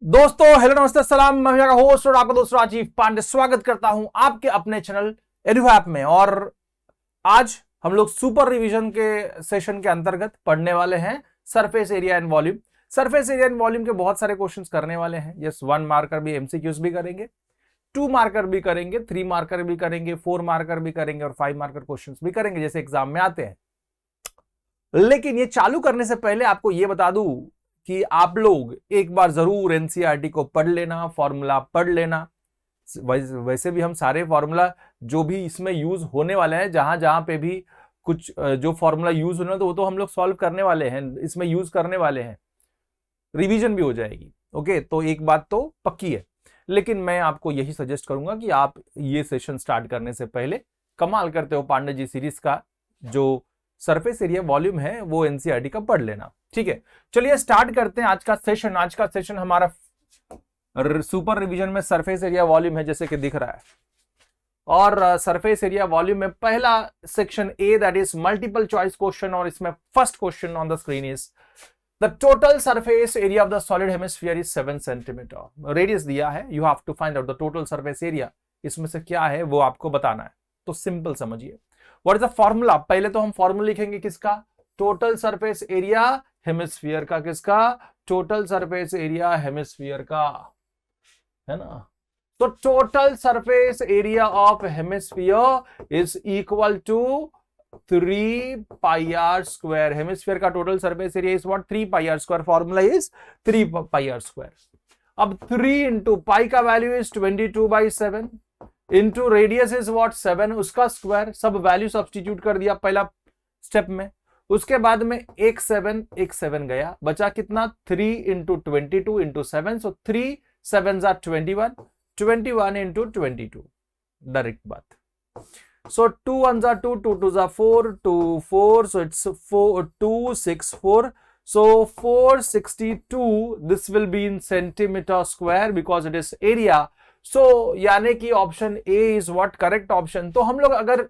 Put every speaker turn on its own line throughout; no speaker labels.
दोस्तों हेलो नमस्ते सलाम, मैं यहाँ का होस्ट और आपका दोस्त राजीव पांडे स्वागत करता हूं आपके अपने चैनल एडुऐप में। और आज हम लोग सुपर रिवीजन के सेशन के अंतर्गत पढ़ने वाले हैं surface area and volume. Surface area and volume के बहुत सारे क्वेश्चंस करने वाले हैं। यस, 1 मार्कर भी एमसीक्यूज भी करेंगे, 2 मार्कर भी करेंगे, 3 मार्कर भी करेंगे, 4 मार्कर भी करेंगे और 5 मार्कर क्वेश्चंस भी करेंगे जैसे एग्जाम में आते हैं। लेकिन ये चालू करने से पहले आपको ये बता दूं कि आप लोग एक बार जरूर एनसीईआरटी को पढ़ लेना, फॉर्मूला पढ़ लेना। वैसे भी हम सारे फॉर्मूला जो भी इसमें यूज होने वाले हैं, जहां जहां पे भी कुछ जो फॉर्मूला यूज होने वाला तो वो तो हम लोग सॉल्व करने वाले हैं, इसमें यूज करने वाले हैं, रिवीजन भी हो जाएगी। ओके, तो एक बात तो पक्की है। लेकिन मैं आपको यही सजेस्ट करूंगा कि आप ये सेशन स्टार्ट करने से पहले कमाल करते हो पांडे जी सीरीज का जो सरफेस एरिया वॉल्यूम है वो एनसीईआरटी का पढ़ लेना। ठीक है, चलिए स्टार्ट करते हैं आज का सेशन। आज का सेशन हमारा सुपर रिवीजन में सरफेस एरिया वॉल्यूम है जैसे कि दिख रहा है। और सरफेस एरिया वॉल्यूम में पहला section A that is multiple choice question, और इसमें first question on the screen is the total surface area of the solid hemisphere is 7 centimetre. Radius दिया है, you have to find out the total surface area. इसमें से क्या है वो आपको बताना है। तो सिंपल समझिए, व्हाट इज द फॉर्मूला। पहले तो हम फॉर्मूला लिखेंगे किसका, टोटल सरफेस एरिया हेमिस्फीयर का। किसका, टोटल सरफेस एरिया हेमिस्फीयर का, है ना। तो total surface area of hemisphere is equal to 3 pi are square. Hemisphere का total surface area is what, 3 pi are square. Formula is 3 pi are square. अब 3 into pi का value is 22/7 into radius is what 7, उसका square. सब value substitute कर दिया पहला step में। उसके बाद में एक 7 गया, बचा कितना 3 into 22 into 7, so 3 7s are 21 into 22, direct बात। सो 2 1s are 2, 2 2s are 4, 2 4, so it's 4 2 6 4, so 462 this will be in centimeter square because it is area. So यानी कि option A is what correct option. तो हम लोग अगर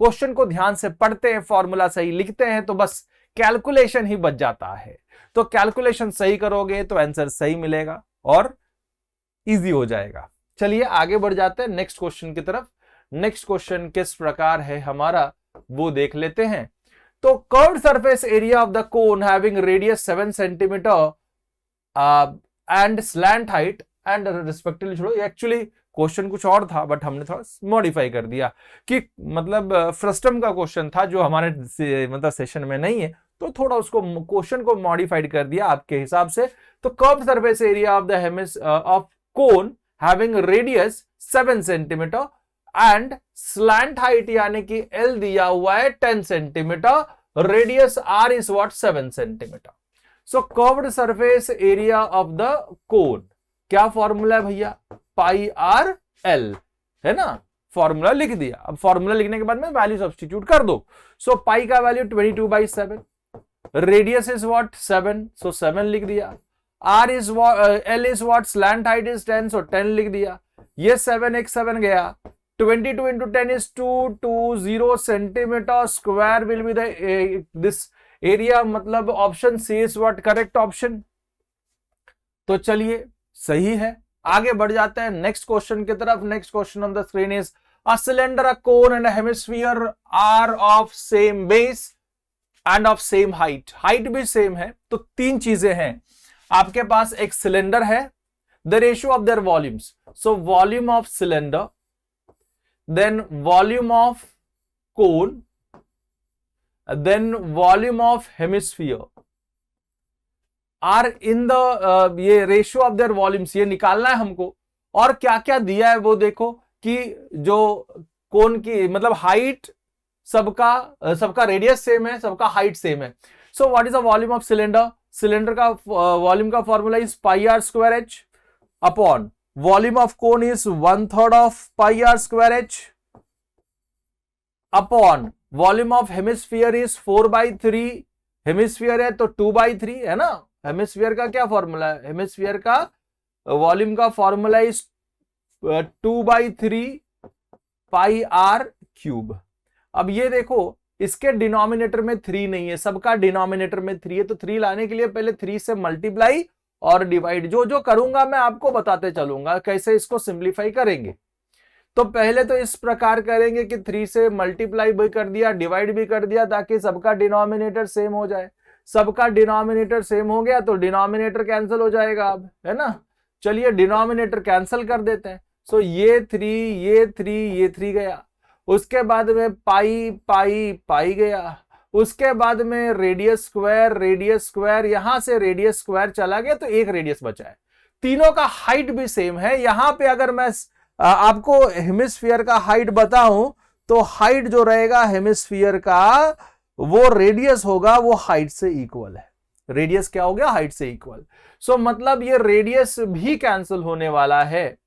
question को ध्यान से पढ़ते हैं, फॉर्मूला सही लिखते हैं, तो बस कैलकुलेशन ही बच जाता है। तो कैलकुलेशन सही करोगे तो आंसर सही मिलेगा और इजी हो जाएगा। चलिए आगे बढ़ जाते हैं नेक्स्ट क्वेश्चन की तरफ। नेक्स्ट क्वेश्चन किस प्रकार है हमारा वो देख लेते हैं। तो curved surface area of the cone having radius 7 centimetre and slant height and respectively, छोड़ो एक्चुअली क्वेश्चन कुछ और था बट हमने थोड़ा मॉडिफाई कर दिया कि मतलब फ्रस्टम का क्वेश्चन था जो हमारे मतलब सेशन में नहीं है, तो थोड़ा उसको क्वेश्चन को मॉडिफाइड कर दिया आपके हिसाब से। तो curved surface area of the hemis of cone having radius 7 centimetre and slant height यानी कि एल दिया हुआ है 10 centimetre, radius r is what 7 centimetre. So curved surface area of the cone, क्या फॉर्मूला है भैया, पाई आर एल, है ना। फॉर्मूला लिख दिया। अब फॉर्मूला लिखने के बाद में वैल्यू सब्स्टिट्यूट कर दो। सो पाई का value 22/7, radius is what 7, so 7 लिख दिया। R is l is what, slant height is 10, so 10 लिख दिया। ये 7 एक 7 गया, 22 into 10 is 220 centimetre square will be the this area. मतलब option C is what correct option. तो चलिए सही है, आगे बढ़ जाते हैं नेक्स्ट क्वेश्चन की तरफ। Next question on the screen is a cylinder, a cone and a hemisphere are of same base and of same height. Height भी सेम है, तो 3 चीजें हैं आपके पास। एक सिलेंडर है, the ratio of their volumes, so volume of cylinder, then volume of cone, then volume of hemisphere are in the ये ratio of their volumes, ये निकालना है हमको। और क्या क्या दिया है वो देखो कि जो कोन की मतलब हाइट सबका रेडियस सेम है, सबका हाइट सेम है। So what is the volume of cylinder, cylinder का वॉल्यूम का formula is pi are square h upon volume of cone is 1/3 of pi are square h upon volume of hemisphere is 4/3। Hemisphere है तो 2/3 है ना। Hemisphere का क्या formula है, hemisphere का वॉल्यूम का formula is 2/3 pi are cube. अब ये देखो इसके डिनोमिनेटर में 3 नहीं है, सबका डिनोमिनेटर में 3 है, तो 3 लाने के लिए पहले 3 से मल्टीप्लाई और डिवाइड, जो जो करूंगा मैं आपको बताते चलूंगा कैसे इसको सिंप्लीफाई करेंगे। तो पहले तो इस प्रकार करेंगे कि 3 से मल्टीप्लाई भी कर दिया, डिवाइड भी कर दिया, ताकि सबका डिनोमिनेटर सेम हो जाए। सबका डिनोमिनेटर सेम हो गया तो डिनोमिनेटर कैंसिल हो जाएगा अब, है ना। चलिए डिनोमिनेटर कैंसिल कर देते हैं। सो ये 3, ये 3, ये 3 गया। उसके बाद में पाई पाई पाई गया। उसके बाद में रेडियस स्क्वायर, यहां से रेडियस स्क्वायर चला गया तो एक रेडियस बचा है। तीनों का हाइट भी सेम है। यहां पे अगर मैं आपको हेमिस्फीयर का हाइट बताऊं तो हाइट जो रहेगा हेमिस्फीयर का, वो रेडियस होगा, वो हाइट से इक्वल है। रेडियस क्या हो गया? हाइट से इक्वल। सो मतलब ये रेडियस भी कैंसिल होने वाला है।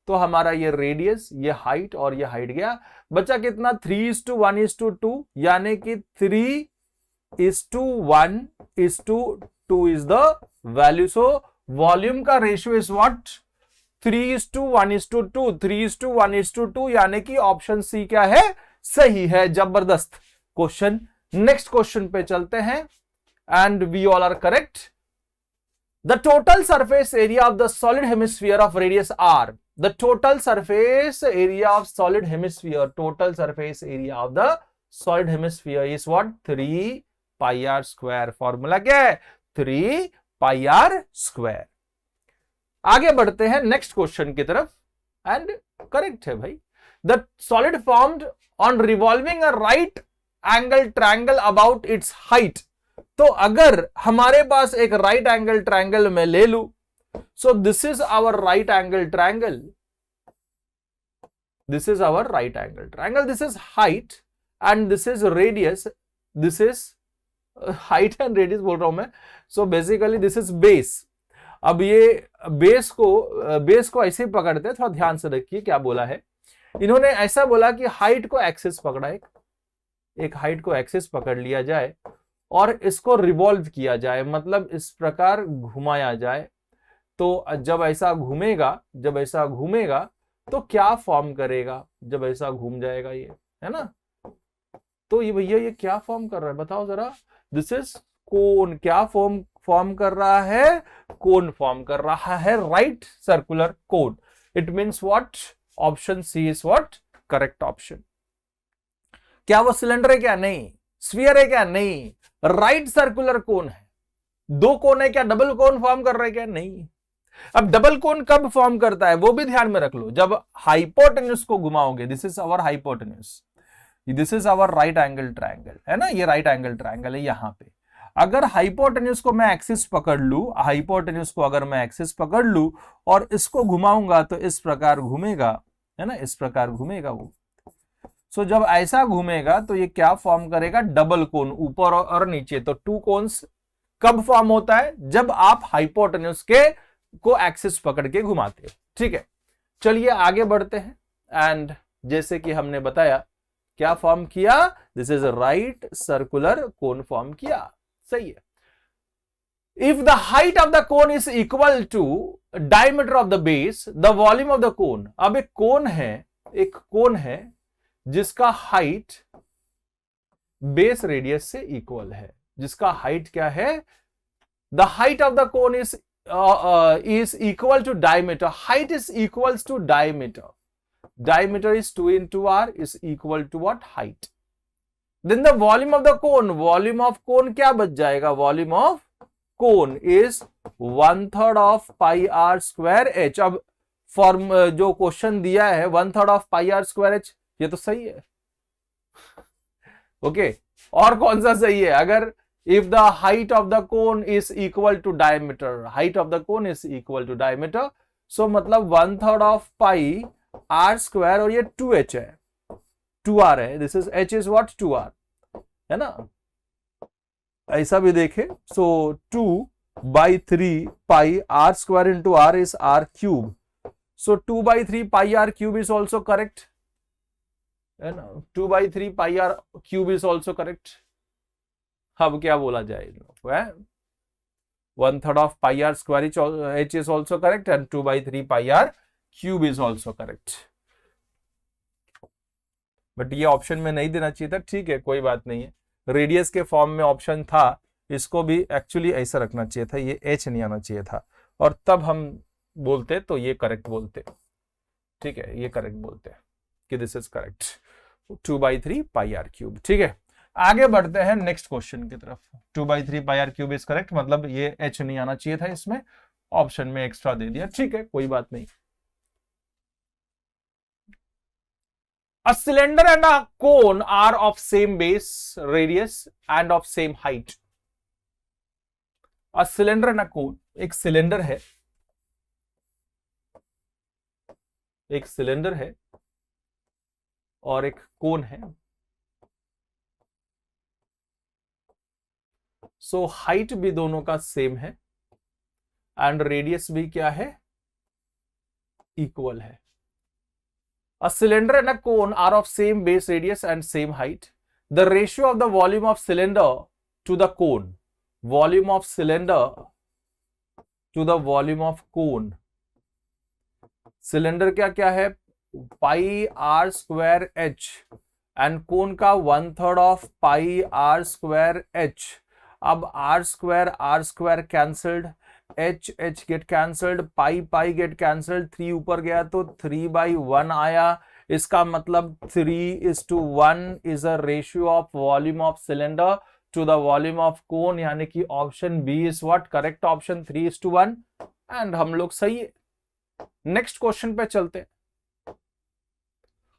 तो हमारा ये रेडियस, ये हाइट और ये हाइट गया। बचा कितना? 3:1:2, यानी कि 3:1:2 is the value. So volume का रेशियो इज व्हाट? 3:1:2, 3:1:2, यानी कि ऑप्शन सी क्या है? सही है। जबरदस्त क्वेश्चन। नेक्स्ट क्वेश्चन पे चलते हैं and we all are correct. The total surface area of the solid hemisphere of radius r, the total surface area of solid hemisphere, total surface area of the solid hemisphere is what? 3 pi r square। Formula क्या है? 3 pi r square। आगे बढ़ते हैं next question की तरफ and correct है भाई। The solid formed on revolving a right angle triangle about it's height. तो अगर हमारे पास एक राइट एंगल ट्रायंगल में ले लू, so this is our right angle triangle, this is our right angle triangle, this is height and this is radius, this is height and radius बोल रहा हूं मैं। so basically this is base। अब ये base को ऐसे ही पकड़ते हैं, थोड़ा ध्यान से रखिए क्या बोला है इन्होंने। ऐसा बोला कि हाइट को एक्सिस पकड़ा, एक हाइट को एक्सिस पकड़ लिया जाए और इसको रिवॉल्व किया जाए, मतलब इस प्रकार घुमाया जाए। तो जब ऐसा घूमेगा तो क्या फॉर्म करेगा? जब ऐसा घूम जाएगा ये, है ना। तो ये भैया ये क्या फॉर्म कर रहा है बताओ जरा? दिस इज कोन। क्या फॉर्म कर रहा है? कोन फॉर्म कर रहा है, right circular cone. It means what? Option C is what? Correct option. क्या वो सिलेंडर है क्या? नहीं। स्फीयर है क्या? नहीं। राइट सर्कुलर कोन है। दो कोन है क्या? डबल कोन फॉर्म कर रहे क्या? नहीं। अब डबल कोन कब फॉर्म करता है वो भी ध्यान में रख लो, जब हाइपोटेन्यूज को घुमाओगे। This is our hypotenuse, this is our right angle triangle, है ना। ये राइट एंगल ट्रायंगल है। यहां पे अगर हाइपोटेन्यूज को मैं एक्सिस पकड़ लू, हाइपोटेन्यूज को अगर मैं एक्सिस पकड़ लू और इसको घुमाऊंगा तो इस प्रकार घूमेगा, है ना, इस प्रकार घूमेगा वो। सो जब ऐसा घूमेगा तो ये क्या फॉर्म करेगा? डबल कोन, ऊपर और नीचे। तो टू कोन्स कब फॉर्म होता है? जब आप हाइपोटेन्यूज को एक्सिस पकड़ के घुमाते हैं। ठीक है, चलिए आगे बढ़ते हैं एंड जैसे कि हमने बताया क्या फॉर्म किया? This is right circular cone form किया। सही है। If the height of the cone is equal to diameter of the base, the volume of the cone. अब एक कोन है जिसका हाइट बेस रेडियस से इक्वल है, जिसका हाइट क्या है? The height of the cone is equal to diameter. Height is equals to diameter. Diameter is 2 into r is equal to what? Height. Then the volume of the cone. Volume of cone क्या बच जाएगा? Volume of cone is 1/3 of pi r square h। अब form जो question दिया है 1/3 of pi r square h, ये तो सही है। ओके, और कौन सा सही है? अगर if the height of the cone is equal to diameter, height of the cone is equal to diameter, so मतलब 1/3 of pi r square और ये 2h है, 2r है, this is h is what? 2r, है ना। ऐसा भी देखे, so 2/3 pi r square into r is r cube, so 2/3 pi r cube is also correct, है ना। 2/3 pi r cube is also correct। अब क्या बोला जाए? 1/3 of pi r square h is also correct and 2/3 pi r cube is also correct। But ये option में नहीं देना चाहिए था। ठीक है, कोई बात नहीं है। रेडियस के फॉर्म में ऑप्शन था इसको भी एक्चुअली ऐसा रखना चाहिए था, ये h नहीं आना चाहिए था, और तब हम बोलते तो ये करेक्ट बोलते। ठीक है, ये करेक्ट बोलते हैं कि this is correct, 2/3 pi are cube. ठीक है, आगे बढ़ते हैं नेक्स्ट क्वेश्चन की तरफ। 2/3 pi are cube is correct, मतलब ये h नहीं आना चाहिए था इसमें, ऑप्शन में एक्स्ट्रा दे दिया। ठीक है, कोई बात नहीं। A cylinder and a cone are of same base, radius and of same height. A cylinder and a cone, एक सिलेंडर है, एक सिलेंडर है और एक कोन है। सो हाइट भी दोनों का सेम है एंड रेडियस भी क्या है, इक्वल है। A cylinder and a cone are of same base radius and same height. The ratio of the volume of cylinder to the cone, volume of cylinder to the volume of cone, cylinder क्या क्या है, pi are square H, and cone का 1/3 of pi are square h. अब r square cancelled, h h get cancelled, pi pi get cancelled, 3 ऊपर गया तो 3/1 आया। इसका मतलब 3:1 is a ratio of volume of cylinder to the volume of cone, यानी कि option B is what correct option, 3:1, and हम लोग सही है। नेक्स्ट क्वेश्चन पे चलते हैं।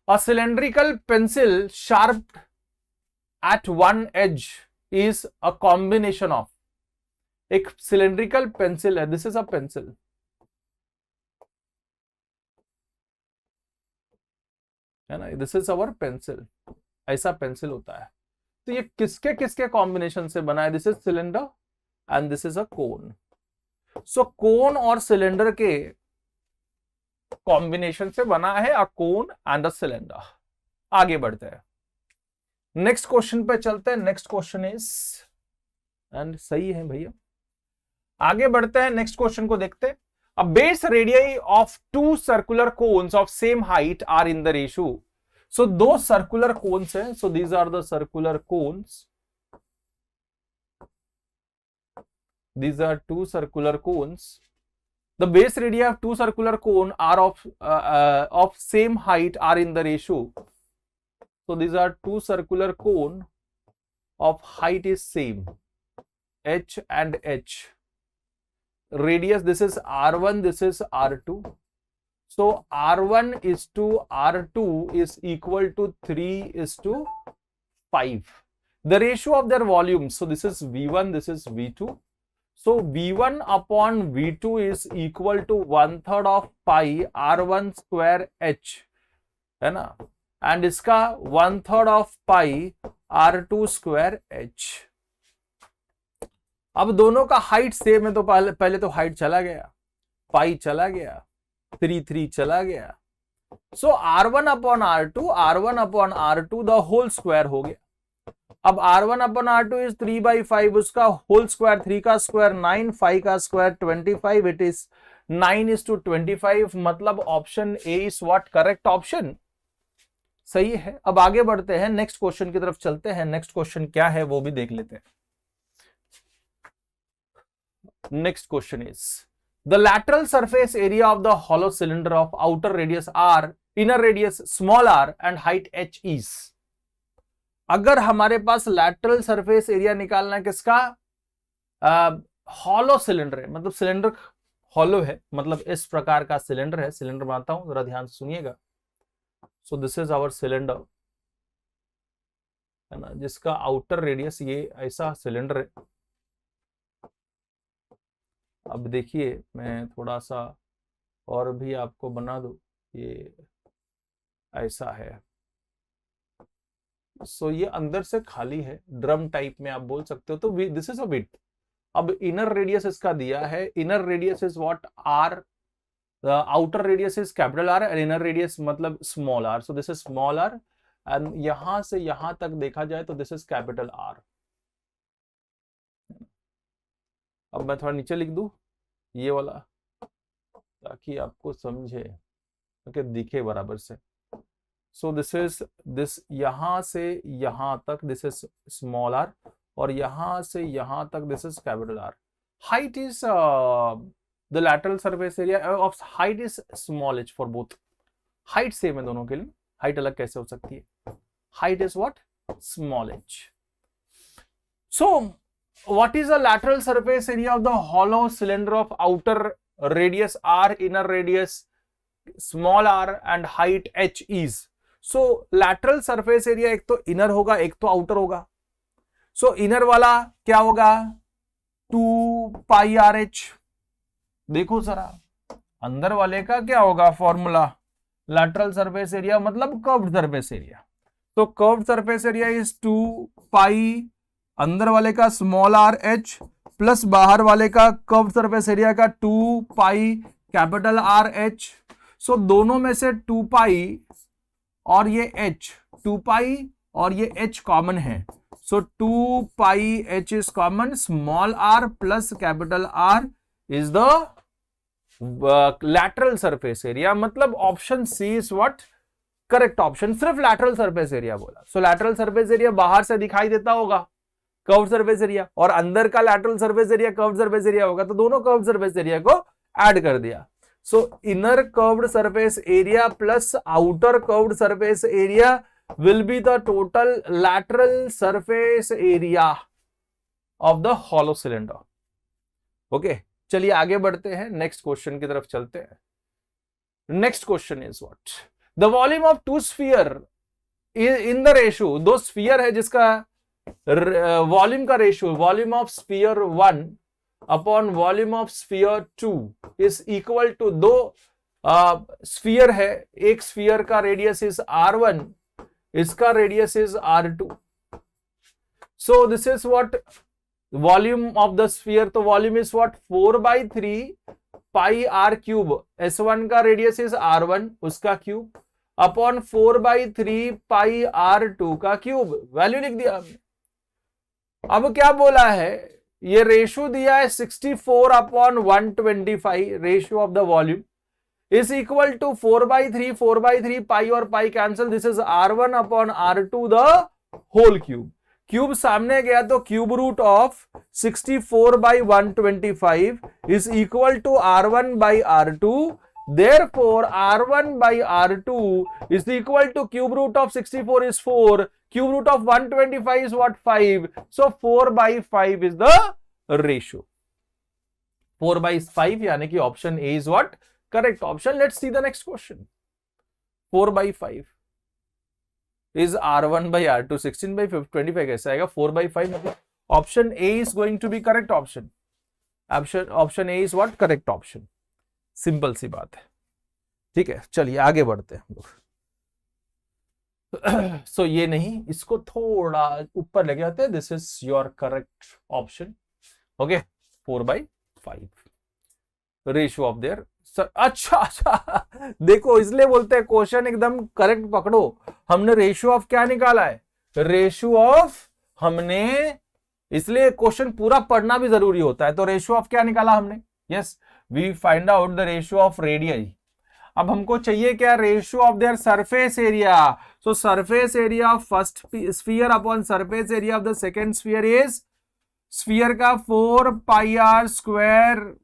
A cylindrical pencil sharp at one edge is a combination of, एक सिलेंड्रिकल पेंसिल है, दिस इज अ पेंसिल, है ना, दिस इज अवर पेंसिल, ऐसा पेंसिल होता है। तो ये किसके किसके कॉम्बिनेशन से बना है, this is cylinder and this is a cone. So cone और सिलेंडर के कॉम्बिनेशन से बना है अ कोन एंड अ सिलेंडर। आगे बढ़ते हैं, नेक्स्ट क्वेश्चन पे चलते हैं। नेक्स्ट क्वेश्चन इज, एंड सही है भैया, आगे बढ़ते हैं, नेक्स्ट क्वेश्चन को देखते हैं। A base radius of 2 circular cones of same height are in the ratio. So 2 circular cones हैं, so these are the circular cones, these are 2 circular cones. The base radii of 2 circular cone are of same height are in the ratio. So these are 2 circular cone of height is same, h and h. Radius, this is r1, this is r2. So r1 is to r2 is equal to 3:5. The ratio of their volumes, so this is v1, this is v2. So v1 upon v2 is equal to 1/3 of pi r1 square h, है ना, and इसका 1/3 of pi r2 square h। अब दोनों का height same है, तो पहले तो हाइट चला गया, पाई चला गया, 3 चला गया। So r1 upon r2 the whole square हो गया। अब r1 अपॉन r2 इज 3/5, उसका होल स्क्वायर, 3 का स्क्वायर 9, 5 का स्क्वायर 25, इट इज 9:25, मतलब option A is what correct option, सही है। अब आगे बढ़ते हैं, नेक्स्ट क्वेश्चन की तरफ चलते हैं। नेक्स्ट क्वेश्चन क्या है वो भी देख लेते हैं। Next question is, the lateral surface area of the hollow cylinder of outer radius r, inner radius small r and height h is. अगर हमारे पास लैटरल सरफेस एरिया निकालना है किसका, हॉलो सिलेंडर है, मतलब सिलेंडर हॉलो है, मतलब इस प्रकार का सिलेंडर है। सिलेंडर बनाता हूं, जरा ध्यान से सुनिएगा। So this is our cylinder, है ना, जिसका आउटर रेडियस ये ऐसा सिलेंडर है। अब देखिए, मैं थोड़ा सा और भी आपको बना दूं, ये ऐसा है। सो ये अंदर से खाली है, ड्रम टाइप में आप बोल सकते हो। तो दिस इज अ विड्थ। अब इनर रेडियस इसका दिया है, inner radius is what r, outer radius is capital r and inner radius मतलब small r. So this is small r, and यहां से यहां तक देखा जाए तो दिस इज कैपिटल आर। अब मैं थोड़ा नीचे लिख दूं ये वाला, ताकि आपको समझे, ताकि दिखे बराबर से। सो दिस इज दिस, यहां से यहां तक दिस इज स्मॉल आर, और यहां से यहां तक this is capital are. Height is the lateral surface area of height is small H for both. Height same है दोनों के लिए, हाइट अलग कैसे हो सकती है? Height is what? Small h. So what is the lateral surface area of the hollow cylinder of outer radius r, inner radius small r and height h is? So lateral surface area एक तो inner होगा, एक तो outer होगा। सो inner वाला क्या होगा? 2 पाई R H. देखो जरा अंदर वाले का क्या होगा फॉर्मूला? लैटरल सरफेस एरिया मतलब कर्व्ड सरफेस एरिया। तो कर्व्ड सरफेस एरिया इज 2 पाई अंदर वाले का स्मॉल आर एच प्लस बाहर वाले का कर्व्ड सरफेस एरिया का 2 पाई कैपिटल आर एच। सो दोनों में से 2 पाई और ये h, 2 पाई और ये h कॉमन है। So 2 pi h is common, small r plus capital R is the lateral surface area. मतलब option C is what? Correct option. सिर्फ लैटरल सरफेस एरिया बोला। सो लैटरल सरफेस एरिया बाहर से दिखाई देता होगा कर्व्ड सरफेस एरिया, और अंदर का lateral surface area curved surface area होगा, तो दोनों कर्व्ड सरफेस एरिया को ऐड कर दिया। So inner curved surface area plus outer curved surface area will be the total lateral surface area of the hollow cylinder. Okay, चलिए आगे बढ़ते हैं, नेक्स्ट क्वेश्चन की तरफ चलते हैं। Next question is what? The volume of two sphere in the ratio, दो sphere है जिसका वॉल्यूम का ratio, volume of sphere 1 upon volume of sphere 2 is equal to, दो स्फीयर है, एक स्फीयर का रेडियस इज r1, इसका radius is r2। So this is what? Volume of the sphere, तो volume is what? 4/3 pi r cube, s1 का radius is r1 उसका cube, upon 4/3 पाई r2 का cube. Value लिख दिया हमने। अब क्या बोला है? ये रेशियो दिया है 64/125, ratio of the volume is equal to 4/3 pi और pi cancel, this is r1 upon r2 the whole cube. Cube सामने गया तो cube root of 64/125 is equal to r1/r2, therefore r1/r2 is equal to cube root of 64 is 4, cube root of 125 is what? 5. So 4/5 is the ratio. 4/5 यानी कि option A is what? Correct option. Let's see the next question. 4/5 is r1/r2, 16/25 कैसे आएगा? 4/5 मतलब option A is going to be correct option. Option A is what? Correct option. Simple सी बात है। ठीक है, चलिए आगे बढ़ते हैं हम लोग। सो ये नहीं, इसको थोड़ा ऊपर लेके आते हैं। This is your correct option. Okay, 4/5 ratio of there. अच्छा देखो, इसलिए बोलते हैं क्वेश्चन एकदम करेक्ट पकड़ो। हमने रेशियो ऑफ क्या निकाला है? रेशियो ऑफ हमने, इसलिए क्वेश्चन पूरा पढ़ना भी जरूरी होता है। तो रेशियो ऑफ क्या निकाला हमने? Yes, we find out the ratio of radius. अब हमको चाहिए क्या? Ratio of their surface area. So surface area of first sphere upon surface area of the second sphere is, sphere का 4 pi are square,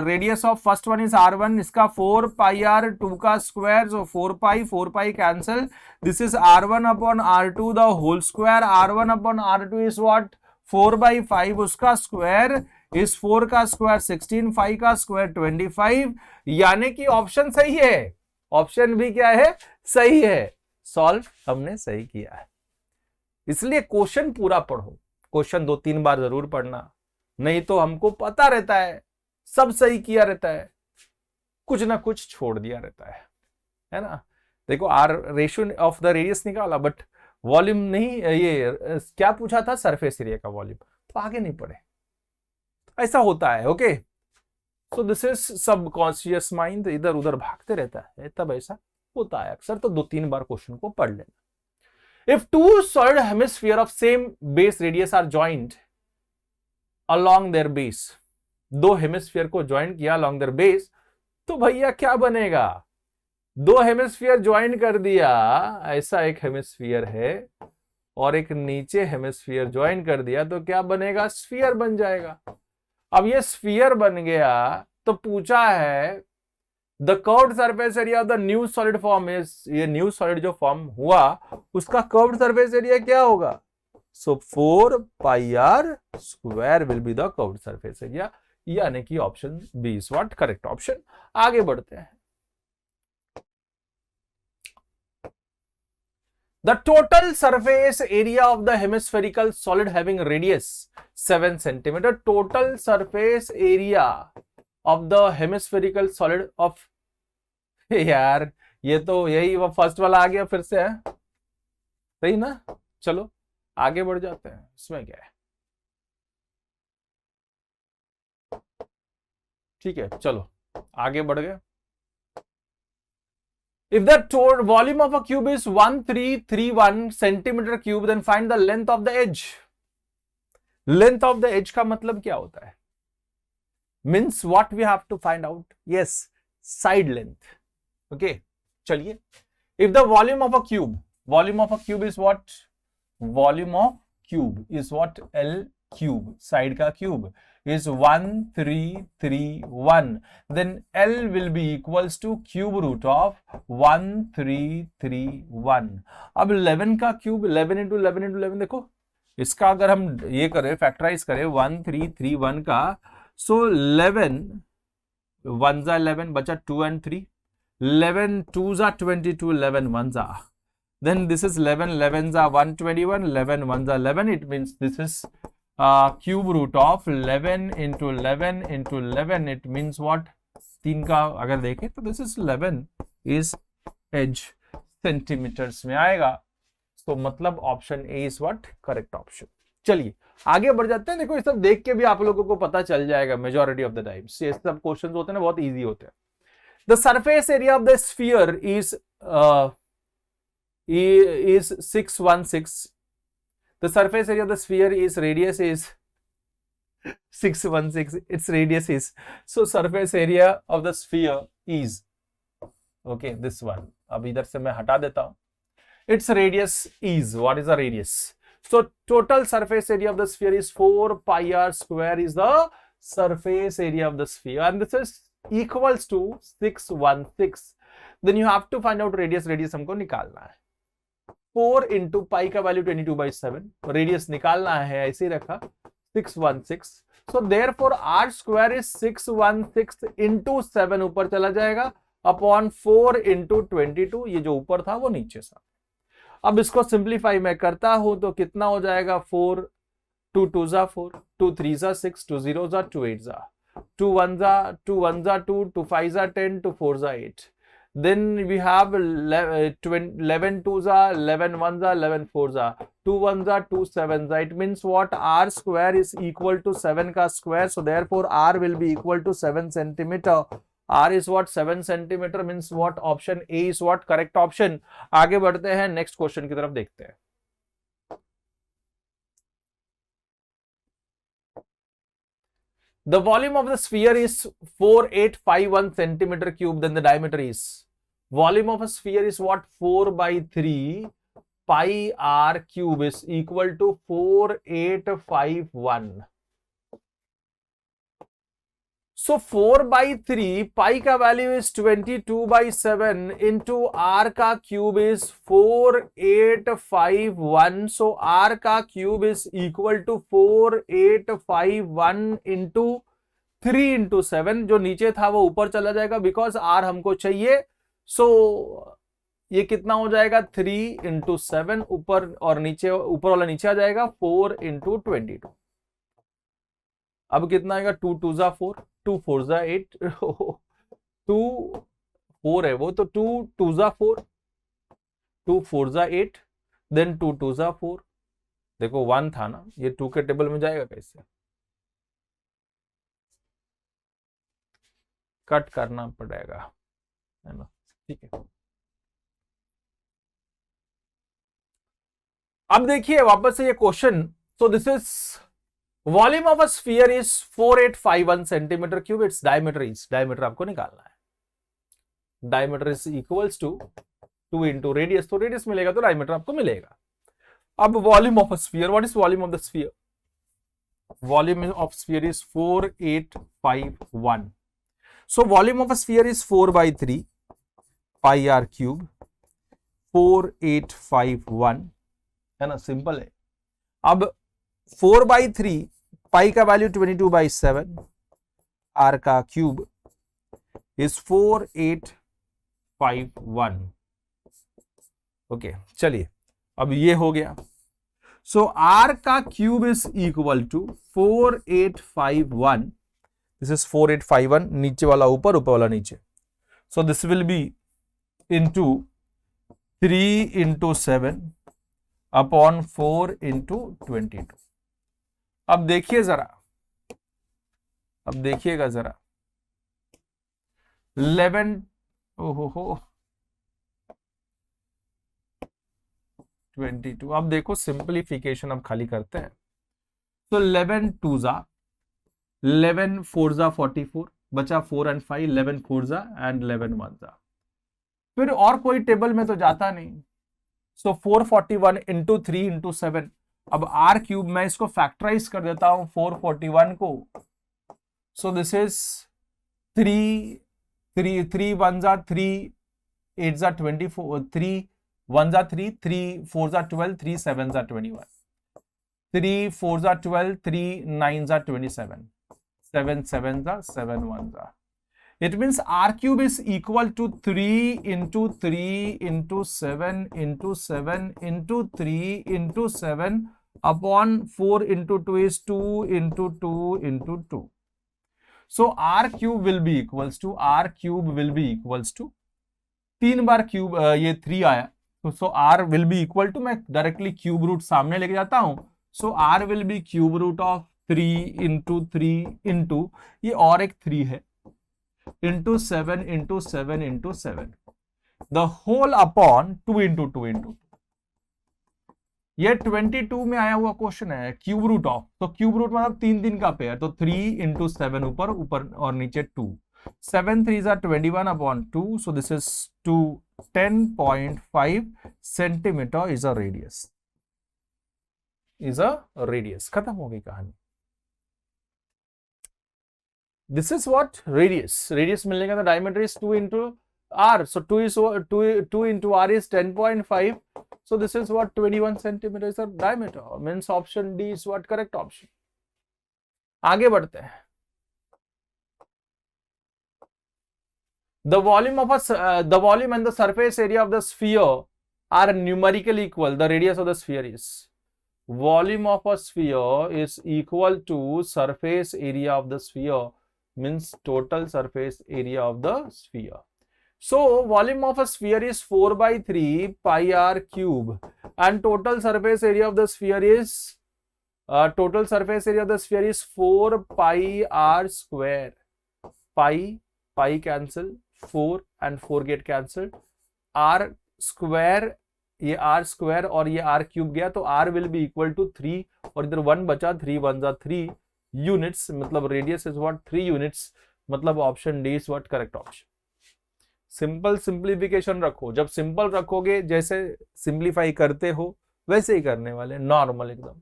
radius of first one is r1, इसका 4 pi r 2 का square, so 4 pi cancel, this is r1 upon r2 the whole square. r1 upon r2 is what? 4/5, उसका square इस 4 का square 16, 5 का square 25, यानी कि option सही है। ऑप्शन भी क्या है? सही है। सॉल्व हमने सही किया है। इसलिए क्वेश्चन पूरा पढ़ो, क्वेश्चन 2-3 बार जरूर पढ़ना, नहीं तो हमको पता रहता है सब सही किया रहता है, कुछ ना कुछ छोड़ दिया रहता है ना। देखो r ratio of the radius निकाला, बट वॉल्यूम नहीं, ये क्या पूछा था? सरफेस एरिया का वॉल्यूम, तो आगे नहीं पढ़े। ऐसा होता है। Okay, so this is subconscious mind, इधर उधर भागते रहता है, तब ऐसा होता है अक्सर। तो 2-3 बार क्वेश्चन को पढ़ लेना। If two solid hemisphere of same base radius r joint along their base, दो हेमिस्फीयर को ज्वाइन किया अलोंग देयर बेस, तो भैया क्या बनेगा? दो हेमिस्फीयर ज्वाइन कर दिया, ऐसा एक हेमिस्फीयर है और एक नीचे हेमिस्फीयर ज्वाइन कर दिया तो क्या बनेगा, स्फीयर बन जाएगा। अब ये स्फीयर बन गया तो पूछा है the curved surface area of the new solid form is, ये न्यू सॉलिड जो फॉर्म हुआ उसका कर्व्ड सरफेस एरिया क्या होगा, so 4 pi are square will be the curved surface area, यानी कि option B is what correct option. आगे बढ़ते हैं। The total surface area of the hemispherical solid having radius 7 centimeter. Total surface area of the hemispherical solid of यार ये तो यही वो फर्स्ट वाला आ गया फिर से है, सही ना। चलो आगे बढ़ जाते हैं, इसमें क्या है, ठीक है चलो आगे बढ़ गए। If the total volume of a cube is 1331 centimeter cube, then find the length of the edge. Length of the edge का मतलब क्या होता है, means what we have to find out, yes, side length. Okay, चलिए। If the volume of a cube is what, volume of cube is what, L cube, side का cube is 1331, then L will be equals to cube root of 1331. अब 11 का cube 11 into 11 into 11, देखो इसका अगर हम ये करें फैक्टराइज करें 1331 का, सो 11 1 जा 11 बचा 2 and 3, 11 2 जा 22, 11 1 जा, then this is 11 11 जा 121, 11 1 जा 11, it means this is cube root of 11 into 11 into 11, it means what, 3 का अगर देखें तो this is 11 is edge centimetres में आएगा, तो मतलब option A is what correct option. चलिए आगे बढ़ जाते हैं। देखो ये सब देख के भी आप लोगों को पता चल जाएगा मेजॉरिटी ऑफ द टाइम्स, ये सब क्वेश्चंस होते हैं ना बहुत इजी होते हैं। The surface area of the sphere is 616, the surface area of the sphere is radius is 616, its radius is, so surface area of the sphere is, okay, this one, अब इधर से मैं हटा देता हूं, its radius is, what is the radius, so total surface area of the sphere is 4 pi r square is the surface area of the sphere, and this is equals to 616, then you have to find out radius, radius हमको निकालना है, 4 into pi का value 22/7, radius निकालना है ऐसे ही रखा 616, so therefore r square is 616 into 7 ऊपर चला जाएगा अपॉन 4 इंटू 22, ये जो ऊपर था वो नीचे था। अब इसको सिंप्लीफाई मैं करता हूं तो कितना हो जाएगा, 4 2 2 जा 4, 2 3 जा 6, 2 0 जा 2 8 जा, 2 1 जा 2 1 जा 2, 2 5 जा 10, 2 4 जा 8, then we have 11 2 za 11 1 za 11 4 za 2 1 za 2 7 za, it means what, r square is equal to 7 ka square, so therefore r will be equal to 7 centimeter, r is what 7 centimeter, means what option a is what correct option। आगे बढ़ते हैं next question की तरफ देखते हैं। The volume of the sphere is 4851 centimeter cube, then the diameter is, volume of a sphere is what, 4/3 pi r cube is equal to 4851, so 4/3 pi का value is 22/7 into r का cube is 4851, so r का cube is equal to 4851 into 3 into 7, जो नीचे था वो ऊपर चला जाएगा बिकॉज r हमको चाहिए, सो ये कितना हो जाएगा 3 into 7, ऊपर और नीचे, ऊपर वाला नीचे आ जाएगा 4 into 22, अब कितना आएगा 2 2 जा 4, 2 4 जा 8 2 4 है वो, तो 2 2 जा 4, 2 4 जा 8, देन 2 2 जा 4, देखो 1 था ना, ये 2 के टेबल में जाएगा कैसे, कट करना पड़ेगा है ना, ठीक है। अब देखिए वापस से ये question, so this is volume of a sphere is 4851 centimetre cube, its diameter is, diameter आपको निकालना है, diameter is equals to 2 into radius, तो रेडियस मिलेगा तो डायमीटर आपको मिलेगा। अब volume of a sphere, what is volume of the sphere? Volume of sphere is 4851. So volume of a sphere is 4/3 pi are cube 4851, है ना, simple है. अब 4/3 पाई का वैल्यू 22/7, आर का क्यूब इज 4851. ओके, चलिए अब ये हो गया. सो आर का cube is equal to 4851. This is 4851, नीचे वाला ऊपर, ऊपर वाला नीचे. So this will be into 3 into 7 upon 4 into 22. अब देखिए जरा, अब देखिएगा जरा, 11, ओहो 22. अब देखो सिंपलीफिकेशन अब खाली करते हैं. तो 11 2 जा 11 4 जा 44, बचा 4 एंड 5, 11 4 जा एंड 11 1 जा. फिर और कोई टेबल में तो जाता नहीं. सो 441 इंटू 3 इंटू 7. अब आर क्यूब, मैं इसको फैक्टराइज कर देता हूं 441 को. सो दिस इज 3 1 जा 3 8 जा 24, 3 1 जा 3 3 4 जा 12, 3 7 जा 21, 3 4 जा 12, 3 9 जा 27, 7 7 जा 7 1 जा. It means R cube is equal to 3 into 3 into 7 into 7 into 3 into 7 upon 4 into 2 is 2 into 2 into 2. So R cube will be equals to, R cube will be equals to, 3 बार क्यूब ये 3 आया, तो so R will be equal to, मैं directly cube root सामने लेके जाता हूं. So R will be cube root of 3 into 3 into ये और एक 3 है into 7 into 7 into 7, the whole upon 2 into 2 into 2. ये 22 में आया हुआ क्वेश्चन है, क्यूब रूट ऑफ, तो क्यूब रूट मतलब 3 3 का पेयर, तो 3 into 7 ऊपर ऊपर और नीचे 2, 7 3s are 21 upon 2, so this is 2 10.5 centimeter is a radius, is a radius. खत्म हो गई कहानी. This is what radius. Radius मिलने का तो diameter is 2 into r. So 2 into r is 10.5. So this is what 21 centimeter is the diameter. Means option D is what correct option. आगे बढ़ते हैं. The volume of the volume and the surface area of the sphere are numerically equal. The radius of the sphere is, volume of a sphere is equal to surface area of the sphere, means total surface area of the sphere. So volume of a sphere is 4/3 pi r cube and total surface area of the sphere is 4 pi r square. Pi cancel, 4 and 4 get cancelled, r square, ये r square और ये r cube गया, तो r will be equal to 3 और इधर 1 बचा, 3 1 जा 3 units, मतलब रेडियस इज व्हाट 3 यूनिट्स, मतलब option D is what correct option. Simple simplification रखो, जब सिंपल रखोगे जैसे सिंप्लीफाई करते हो वैसे ही करने वाले, नॉर्मल एकदम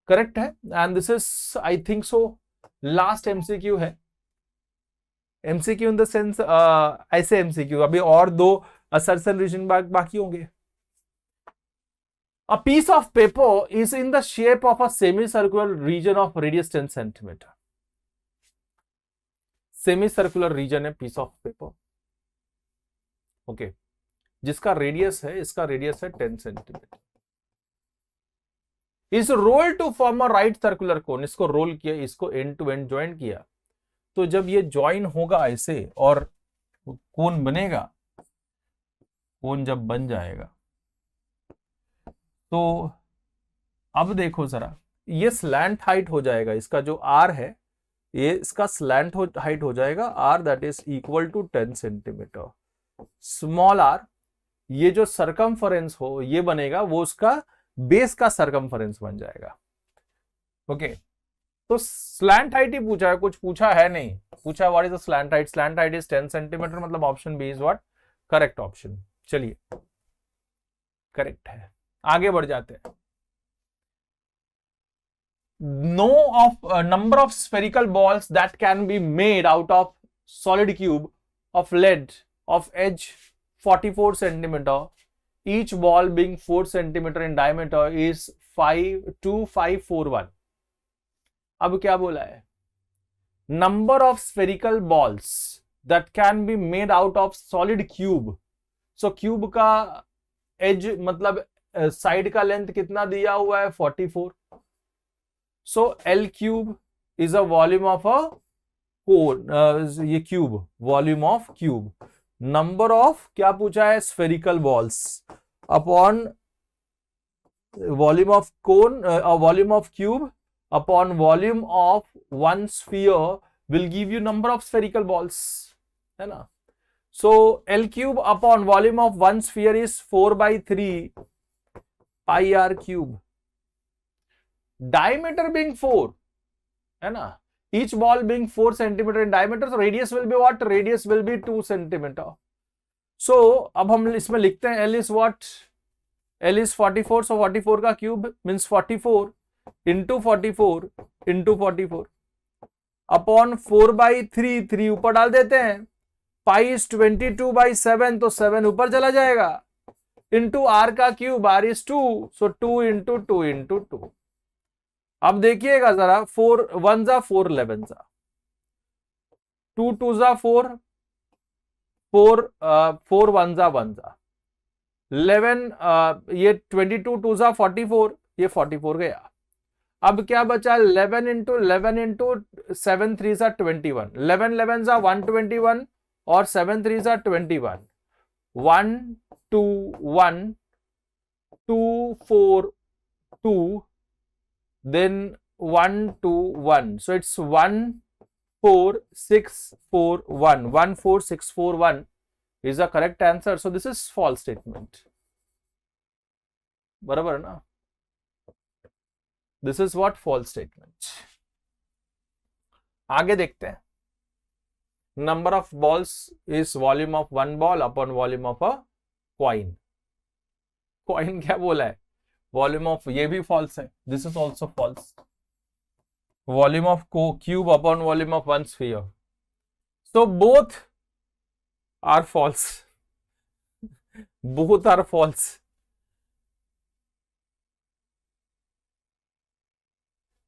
करेक्ट है. And this is I think so last MCQ है. एमसीक्यू इन द सेंस ऐसे एमसीक्यू, अभी और 2 असर्शन रीजन बाकी होंगे. A piece of paper is in the shape of a semicircular region of radius 10 centimeter. Semicircular region है piece of paper. Okay. जिसका radius है, इसका रेडियस है 10 सेंटीमीटर. इस roll to form a right circular cone, इसको roll किया, इसको and to and join किया, तो जब ये ज्वाइन होगा ऐसे और कोन बनेगा, कोन जब बन जाएगा तो अब देखो जरा, ये स्लैंट हाइट हो जाएगा, इसका जो आर है ये इसका स्लैंट हाइट हो जाएगा, r that is equal to 10 centimetre. Small r, ये जो सरकमफरेंस हो ये बनेगा, वो उसका बेस का सरकमफरेंस बन जाएगा. ओके, तो स्लैंट हाइट ही पूछा है, कुछ पूछा है नहीं. पूछा है what is the slant height, slant height is 10 centimetre, मतलब option B is what correct option. चलिए करेक्ट है. आगे बढ़ जाते हैं। No of number of spherical balls that can be made out of solid cube of lead of edge 44 centimetre, each ball being 4 centimeter in diameter is 52541. अब क्या बोला है? Number of spherical balls that can be made out of solid cube. So cube का edge मतलब side का length कितना दिया हुआ है? 44. So L cube is a volume of a cone. ये cube, volume of cube. Number of क्या पूछा है? Spherical balls upon volume of cone, volume of cube upon volume of one sphere will give you number of spherical balls, है ना। So L cube upon volume of one sphere is 4/3 pi are cube, diameter being 4, है ना, each ball being 4 centimeter in diameter, so radius will be what? Radius will be 2 centimeter. So अब हम इसमें लिखते हैं L is what? L is 44, so 44 का cube means 44 into 44 into 44 upon 4/3, 3 ऊपर डाल देते हैं, पाई is 22/7, तो 7 ऊपर चला जाएगा, into R का cube, R is 2, so 2 into 2 into 2. अब देखिएगा जरा, 4 1 जा 4 11 जा, 2 2 जा 4 4 4 1 जा 1 जा 11, ये 22 2 जा 44, ये 44 गया। अब क्या बचा? 11 इंटू 11 इंटू 7 3 जा 21, 11 11 जा 121 और 7 3 जा 21, 1 2 1 2 4 2 then 1 2 1, so it's 1 4 6 4 1, 1 4 6 4 1 is the correct answer. So this is false statement. बराबर है ना? This is what? False statement. आगे देखते हैं। Number of balls is volume of one ball upon volume of a coin. Coin क्या बोला है? Volume of, ये भी फॉल्स है, this is also false. Volume of cube upon volume of one sphere, so both are false, both are false.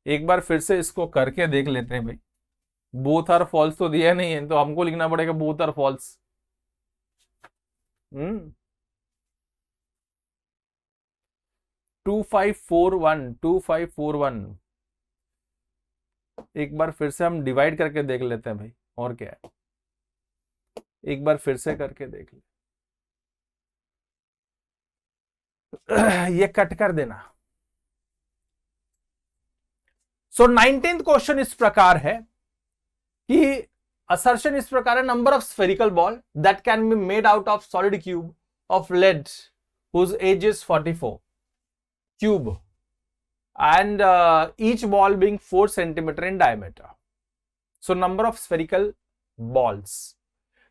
एक बार फिर से इसको करके देख लेते हैं भाई, बोथ आर फॉल्स तो दिया नहीं है, तो हमको लिखना पड़ेगा बोथ आर फॉल्स। 2541 एक बार फिर से हम डिवाइड करके देख लेते हैं भाई, और क्या है, एक बार फिर से करके देख ले। ये कट कर देना। सो 19th क्वेश्चन इस प्रकार है कि असर्शन इस प्रकार है, number of spherical ball that can be made out of solid cube of lead whose edge is 44 cube and each ball being 4 centimeter in diameter. So number of spherical balls.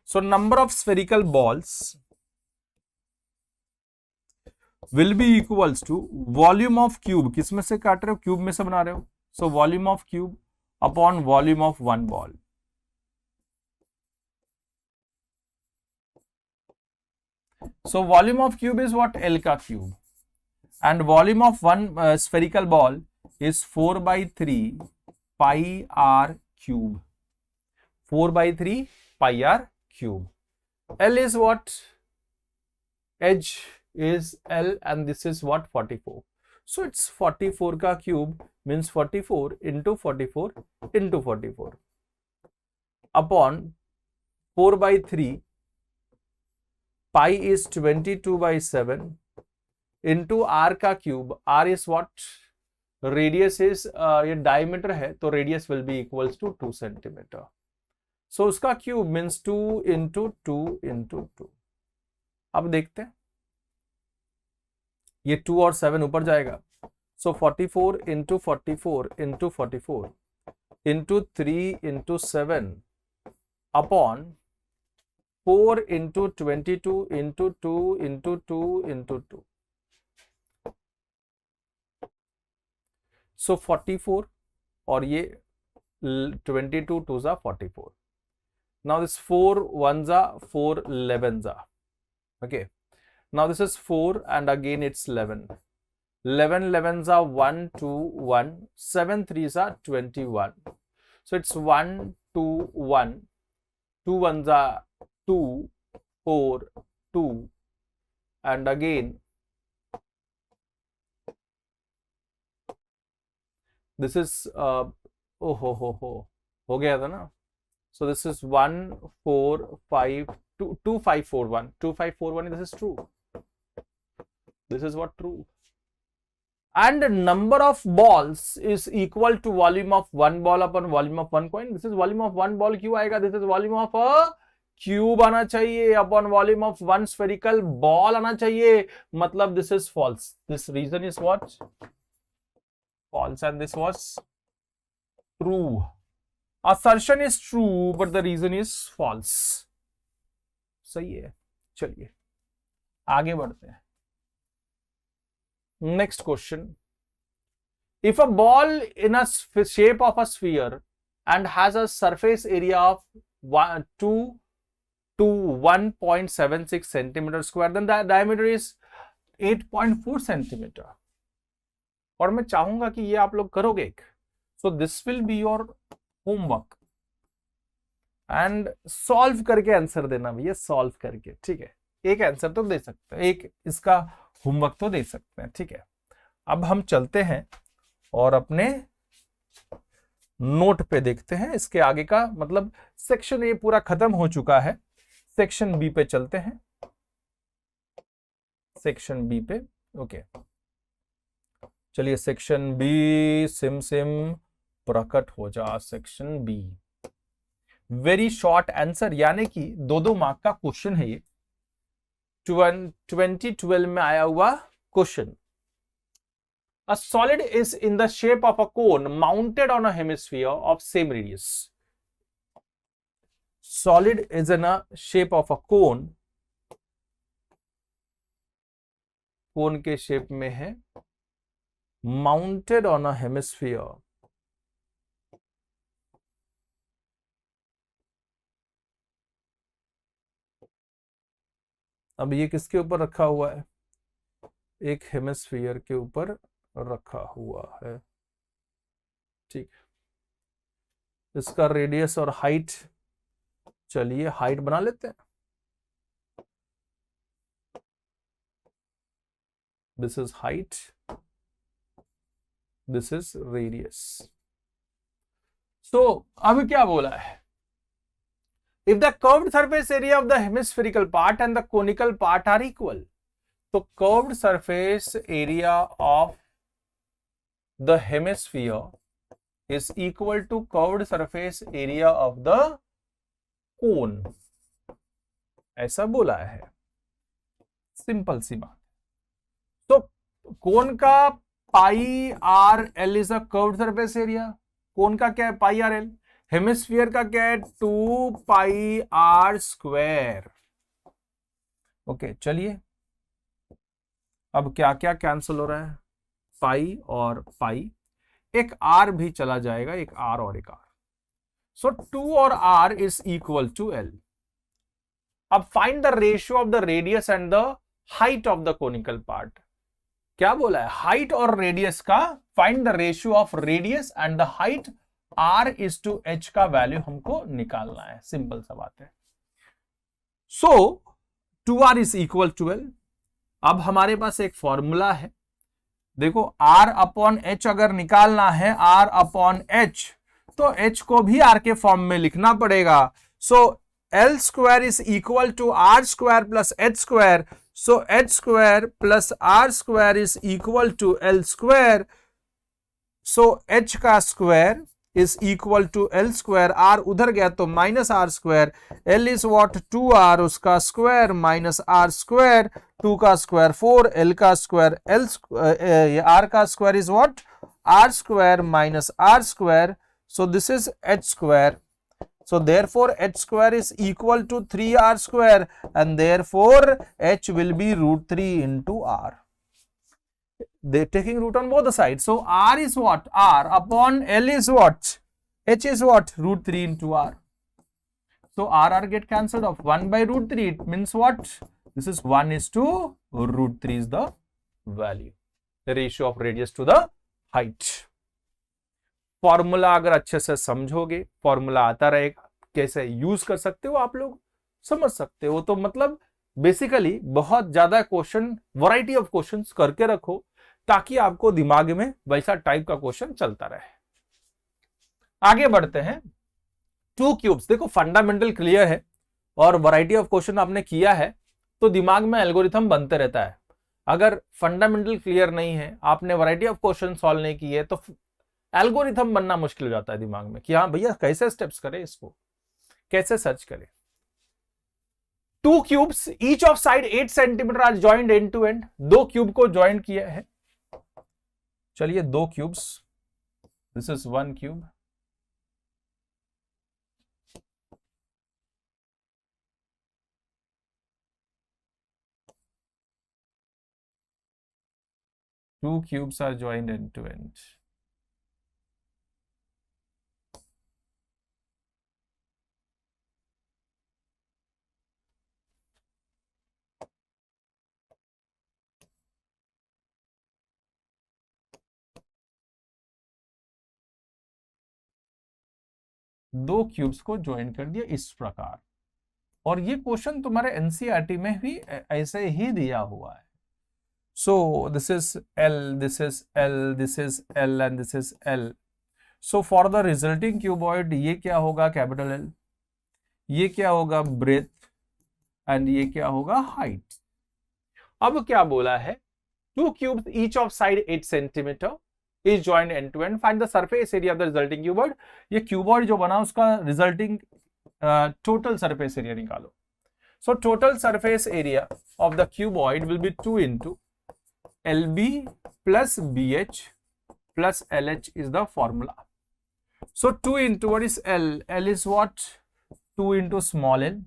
So number of spherical balls will be equals to volume of cube. किस में से काट रहे हो? Cube में से बना रहे हो, so volume of cube upon volume of one ball. So volume of cube is what? L का cube. And volume of one spherical ball is 4/3 pi r cube. 4/3 pi r cube. L is what? Edge is L and this is what? 44. So it's 44 का cube means 44 into 44 into 44 upon 4/3 pi is 22/7 into are का cube, R is what? Radius is, ये diameter है तो radius will be equals to 2 centimetre, so उसका cube means 2 into 2 into 2। अब देखते हैं, ये 2 और 7 ऊपर जाएगा, सो 44 into 44 into 44 into 3 into 7 upon 4 into 22 into 2 into 2 into 2, सो 44 और ये 22 2 जा 44. Now this 4 1 जा 4 11 जा. Okay. Now this is 4 and again it's 11. 11 11s are 1 2 1, 7 3s are 21. So it's 1 2 1, 2 1s are 2, 4 2, and again this is हो गया था ना. So this is 1 4 5 2 2 5 4 1 2 5 4 1. This is true. This is what true. And number of balls is equal to volume of one ball upon volume of one coin. This is volume of one ball. क्यों आएगा? This is volume of a cube आना चाहिए upon volume of one spherical ball आना चाहिए. मतलब this is false. This reason is what? False, and this was true. Assertion is true, but the reason is false. सही है. चलिए आगे बढ़ते हैं. Next question. If a ball in a shape of a sphere and has a surface area of 2 to 1.76 centimeter square, then the diameter is 8.4 centimeter. और मैं चाहूंगा कि ये आप लोग करोगे. So this will be your homework. And solve करके answer देना भैया, सॉल्व करके. ठीक है, एक आंसर तो दे सकते हैं, एक इसका होमवर्क तो दे सकते हैं. ठीक है, अब हम चलते हैं और अपने नोट पे देखते हैं. इसके आगे का मतलब सेक्शन ए पूरा खत्म हो चुका है. सेक्शन बी पे चलते हैं. सेक्शन बी पे ओके. चलिए सेक्शन बी. सिम सिम प्रकट हो जा. Section be very short answer, यानी कि 2 मार्क का क्वेश्चन है ये. 2012 में आया हुआ question. A solid is in the shape of a cone mounted on a hemisphere of same radius. Solid is in a shape of a cone. cone के shape में है. Mounted on a hemisphere. अब ये किसके ऊपर रखा हुआ है? एक हेमिस्फीयर के ऊपर रखा हुआ है. ठीक, इसका रेडियस और हाइट, चलिए हाइट बना लेते हैं. This is height, this is radius. So अब क्या बोला है? If the curved surface area of the hemispherical part and the conical part are equal, तो curved surface area of the hemisphere is equal to curved surface area of the cone. ऐसा बोला है. Simple सी बात. तो cone का pi are L is a curved surface area. Cone का क्या है? Pi R L. हेमिस्फीयर का क्या है? 2 पाई आर स्क्वायर. ओके, चलिए अब क्या क्या कैंसिल हो रहा है? पाई और पाई. एक आर भी चला जाएगा, एक आर और एक आर. सो 2 और R is equal to L. अब find the ratio of the radius and the height of the conical part. क्या बोला है? हाइट और रेडियस का find the ratio of radius and the height R is to H का value हमको निकालना है. सिंपल सा बात है. सो 2R is equal to L. अब हमारे पास एक फॉर्मूला है. देखो R अपॉन H अगर निकालना है, R अपॉन H, तो H को भी R के फॉर्म में लिखना पड़ेगा. So L square is equal to R square plus H square. So H square plus R square is equal to L square. So H का square is equal to L square. R उधर गया तो minus r square. L is what? 2R, उसका square minus r square. 2 का square 4, L का square R का square is what? R square minus R square. So this is H square. So therefore H square is equal to 3R square, and therefore H will be root 3 into R. they taking root on both the sides. So r is what? R upon L is what? H is what? Root 3 into r. So r get cancelled off. 1 by root 3, it means what? This is 1 is to root 3 is the value. The ratio of radius to the height. Formula अगर अच्छे से समझोगे, formula आता रहेगा, कैसे use कर सकते हो आप लोग समझ सकते हो। तो मतलब बेसिकली बहुत ज्यादा क्वेश्चन, वैरायटी ऑफ क्वेश्चंस करके रखो ताकि आपको दिमाग में वैसा टाइप का क्वेश्चन चलता रहे। आगे बढ़ते हैं। 2 क्यूब्स, देखो फंडामेंटल क्लियर है और वैरायटी ऑफ क्वेश्चन आपने किया है तो दिमाग में एल्गोरिथम बनते रहता है। अगर फंडामेंटल क्लियर नहीं है, आपने वैरायटी ऑफ क्वेश्चन सॉल्व नहीं किए तो एल्गोरिथम बनना मुश्किल हो जाता है दिमाग में कि हाँ भैया कैसे स्टेप्स करें, इसको कैसे सर्च करें। 2 cubes each of side 8 centimetre are joined end to end. 2 cube को ज्वाइंट किया है। चलिए 2 cubes, this is 1 cube, two cubes are joined end to end. दो क्यूब्स को ज्वाइन कर दिया इस प्रकार, और ये क्वेश्चन तुम्हारे एनसीईआरटी में भी ऐसे ही दिया हुआ है। सो this is L, this is L, this is L and this is L। So for the resulting cuboid ये क्या होगा? Capital L। ये क्या होगा? ब्रेथ, एंड ये क्या होगा? हाइट। अब क्या बोला है? 2 cubes each of side 8 centimetre is joined end to end. Find the surface area of the resulting cuboid. ये cuboid जो बना उसका resulting total surface area निकालो। So total surface area of the cuboid will be 2 into LB plus BH plus LH is the formula. So 2 into what is L? L is what? 2 into small l.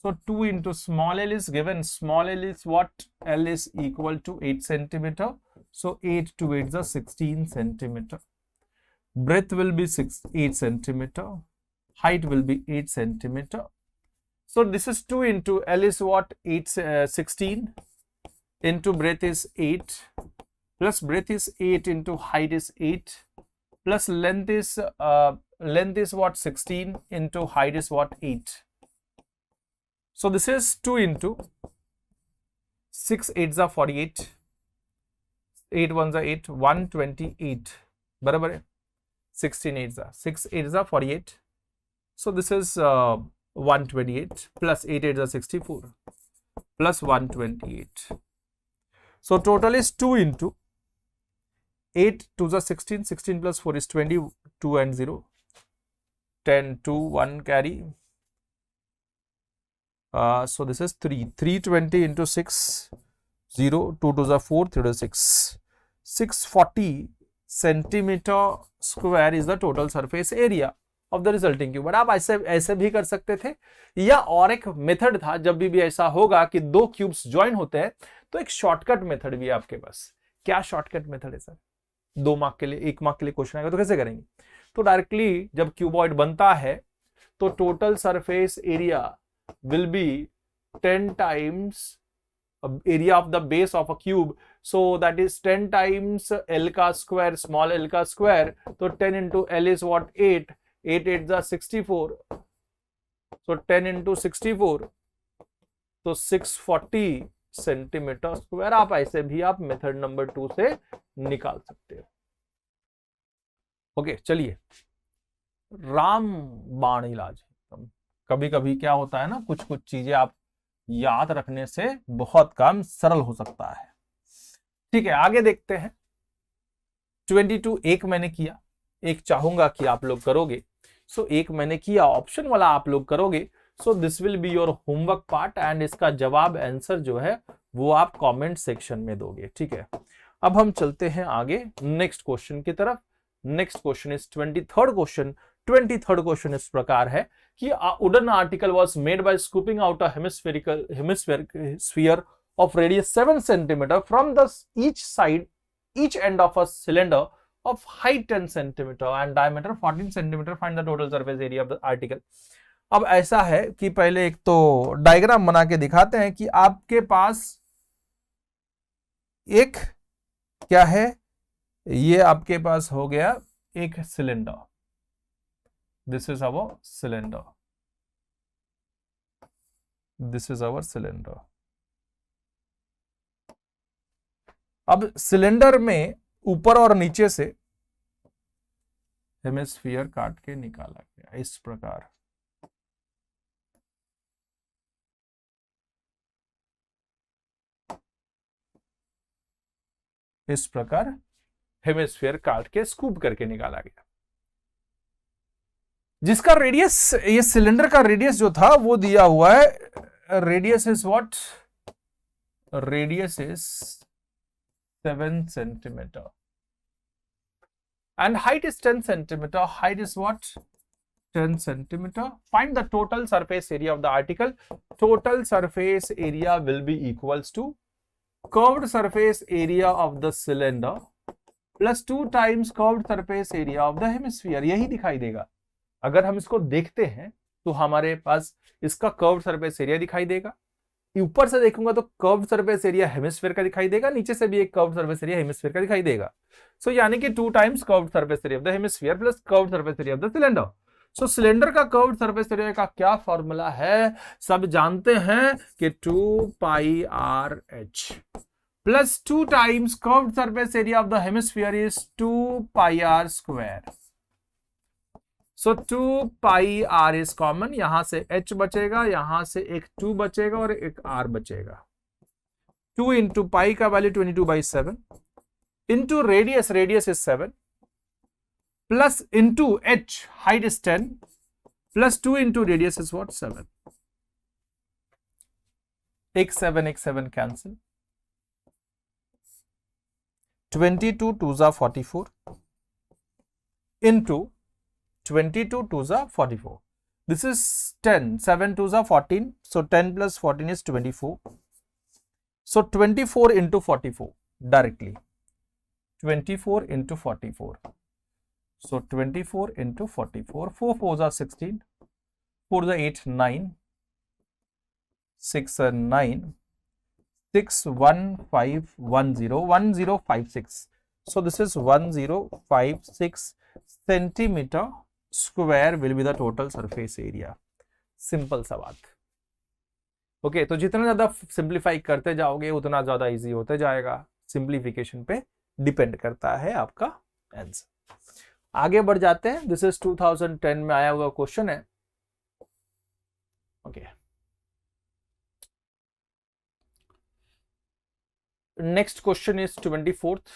So 2 into small l is given. Small l is what? L is equal to 8 centimeter. So 8 to 8 is 16 centimeter. Breadth will be 8 centimeter. Height will be 8 centimeter. So this is 2 into L is what? 16 into breadth is 8 plus breadth is 8 into height is 8 plus length is what? 16 into height is what? 8. So this is 2 into 6 8s are 48. 8 1s are 8, 128 बराबर है। 16 8s are 6 8s are 48. So this is 128 plus 8 8s are 64 plus 128. So total is 2 into 8 2s are 16, 16 plus 4 is 20, 2 and 0, 10 2 1 carry. So this is 320 into 6, 0, 2 2s are 4, 3 to 6. 640 centimetre square is the total surface area of the resulting cube. आप ऐसे भी कर सकते थे, या और एक method था, जब भी ऐसा होगा कि 2 क्यूब्स ज्वाइन होते हैं तो एक शॉर्टकट मेथड भी है आपके पास। क्या शॉर्टकट मेथड है सर? 2 मार्क के लिए, 1 मार्क के लिए क्वेश्चन आएगा तो कैसे करेंगे? तो डायरेक्टली जब क्यूबॉइड बनता है तो total surface area will be 10 times area of the base of a cube, so that is 10 times L का square, small l का square, तो 10 into L is what? 8, 8 8s are 64, so 10 into 64, तो 640 centimetre square. आप ऐसे भी आप method number 2 से निकाल सकते हो। ओके चलिए, राम बाण इलाज। कभी कभी क्या होता है ना, कुछ चीजें आप याद रखने से बहुत काम सरल हो सकता है। ठीक है, आगे देखते हैं। 22 एक मैंने किया, एक चाहूंगा कि आप लोग करोगे। सो एक मैंने किया, ऑप्शन वाला आप लोग करोगे। सो this will be your homework part, and इसका जवाब आंसर जो है वो आप कमेंट सेक्शन में दोगे। ठीक है, अब हम चलते हैं आगे नेक्स्ट क्वेश्चन की तरफ। Next question is 23rd question. 23rd question इस प्रकार है कि wooden article was made by scooping out a hemisphere of radius 7 centimeter from the each side each end of a cylinder of height 10 centimeter and diameter 14 centimeter. Find the total surface area of the article. अब ऐसा है कि पहले एक तो diagram बना के दिखाते हैं कि आपके पास एक क्या है, ये आपके पास हो गया एक cylinder. This is our cylinder. This is our cylinder. अब सिलेंडर में ऊपर और नीचे से हेमिस्फीयर काट के निकाला गया इस प्रकार. इस प्रकार हेमिस्फीयर काट के स्कूप करके निकाला गया, जिसका रेडियस, ये सिलेंडर का रेडियस जो था वो दिया हुआ है. Radius is what? Radius is 7 centimeter and height is 10 centimeter. Height is what? 10 centimeter. Find the total surface area of the article. Total surface area will be equals to curved surface area of the cylinder plus 2 times curved surface area of the hemisphere. यही दिखाई देगा. अगर हम इसको देखते हैं तो हमारे पास इसका कर्व्ड सरफेस एरिया दिखाई देगा. ऊपर से देखूंगा तो कर्व्ड सरफेस एरिया हेमिस्फीयर का दिखाई देगा, नीचे से भी एक कर्व्ड सरफेस एरिया हेमिस्फीयर का दिखाई देगा. सो यानी कि 2 times curved surface area of the hemisphere plus curved surface area of the cylinder. So cylinder का कर्व्ड सरफेस एरिया का क्या फॉर्मूला है? सब जानते हैं कि 2 pi RH plus 2 times curved surface area of the hemisphere is 2 pi R square. So 2 pi R is common. यहां से H बचेगा, यहां से एक 2 बचेगा और एक R बचेगा. 2 इंटू पाई का value 22/7 into radius, radius is 7 plus into H, height is 10 plus 2 into radius is what? 7. एक 7 कैंसिल. 22 2 जा 44 इंटू 22 2 जा 44. This is 10. 7 2 जा 14. So 10 plus 14 is 24. So 24 into 44 directly. 24 into 44. So 24 into 44. 4 4 जा 16. 4 जा 8 9. 6 9. 6 1 5 1 0 1 0 5 6. So this is 1 0 5 6 centimeter square will be the total surface area. Simple सा बात. Okay, तो जितना ज्यादा सिंप्लीफाई करते जाओगे उतना ज्यादा इजी होते जाएगा. सिंप्लीफिकेशन पे डिपेंड करता है आपका आंसर. आगे बढ़ जाते हैं. दिस इज 2010 में आया हुआ क्वेश्चन है. Okay, next question is 24th.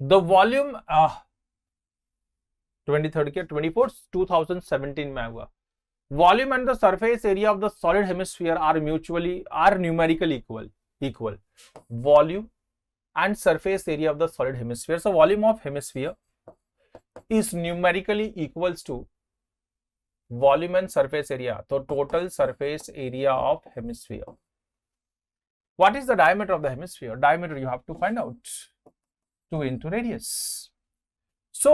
The volume 23rd के 24th 2017 में हुआ. Volume and the surface area of the solid hemisphere are numerically equal. Volume and surface area of the solid hemisphere. So volume of hemisphere is numerically equals to volume and surface area. तो total surface area of hemisphere. What is the diameter of the hemisphere? Diameter you have to find out. 2 into radius. So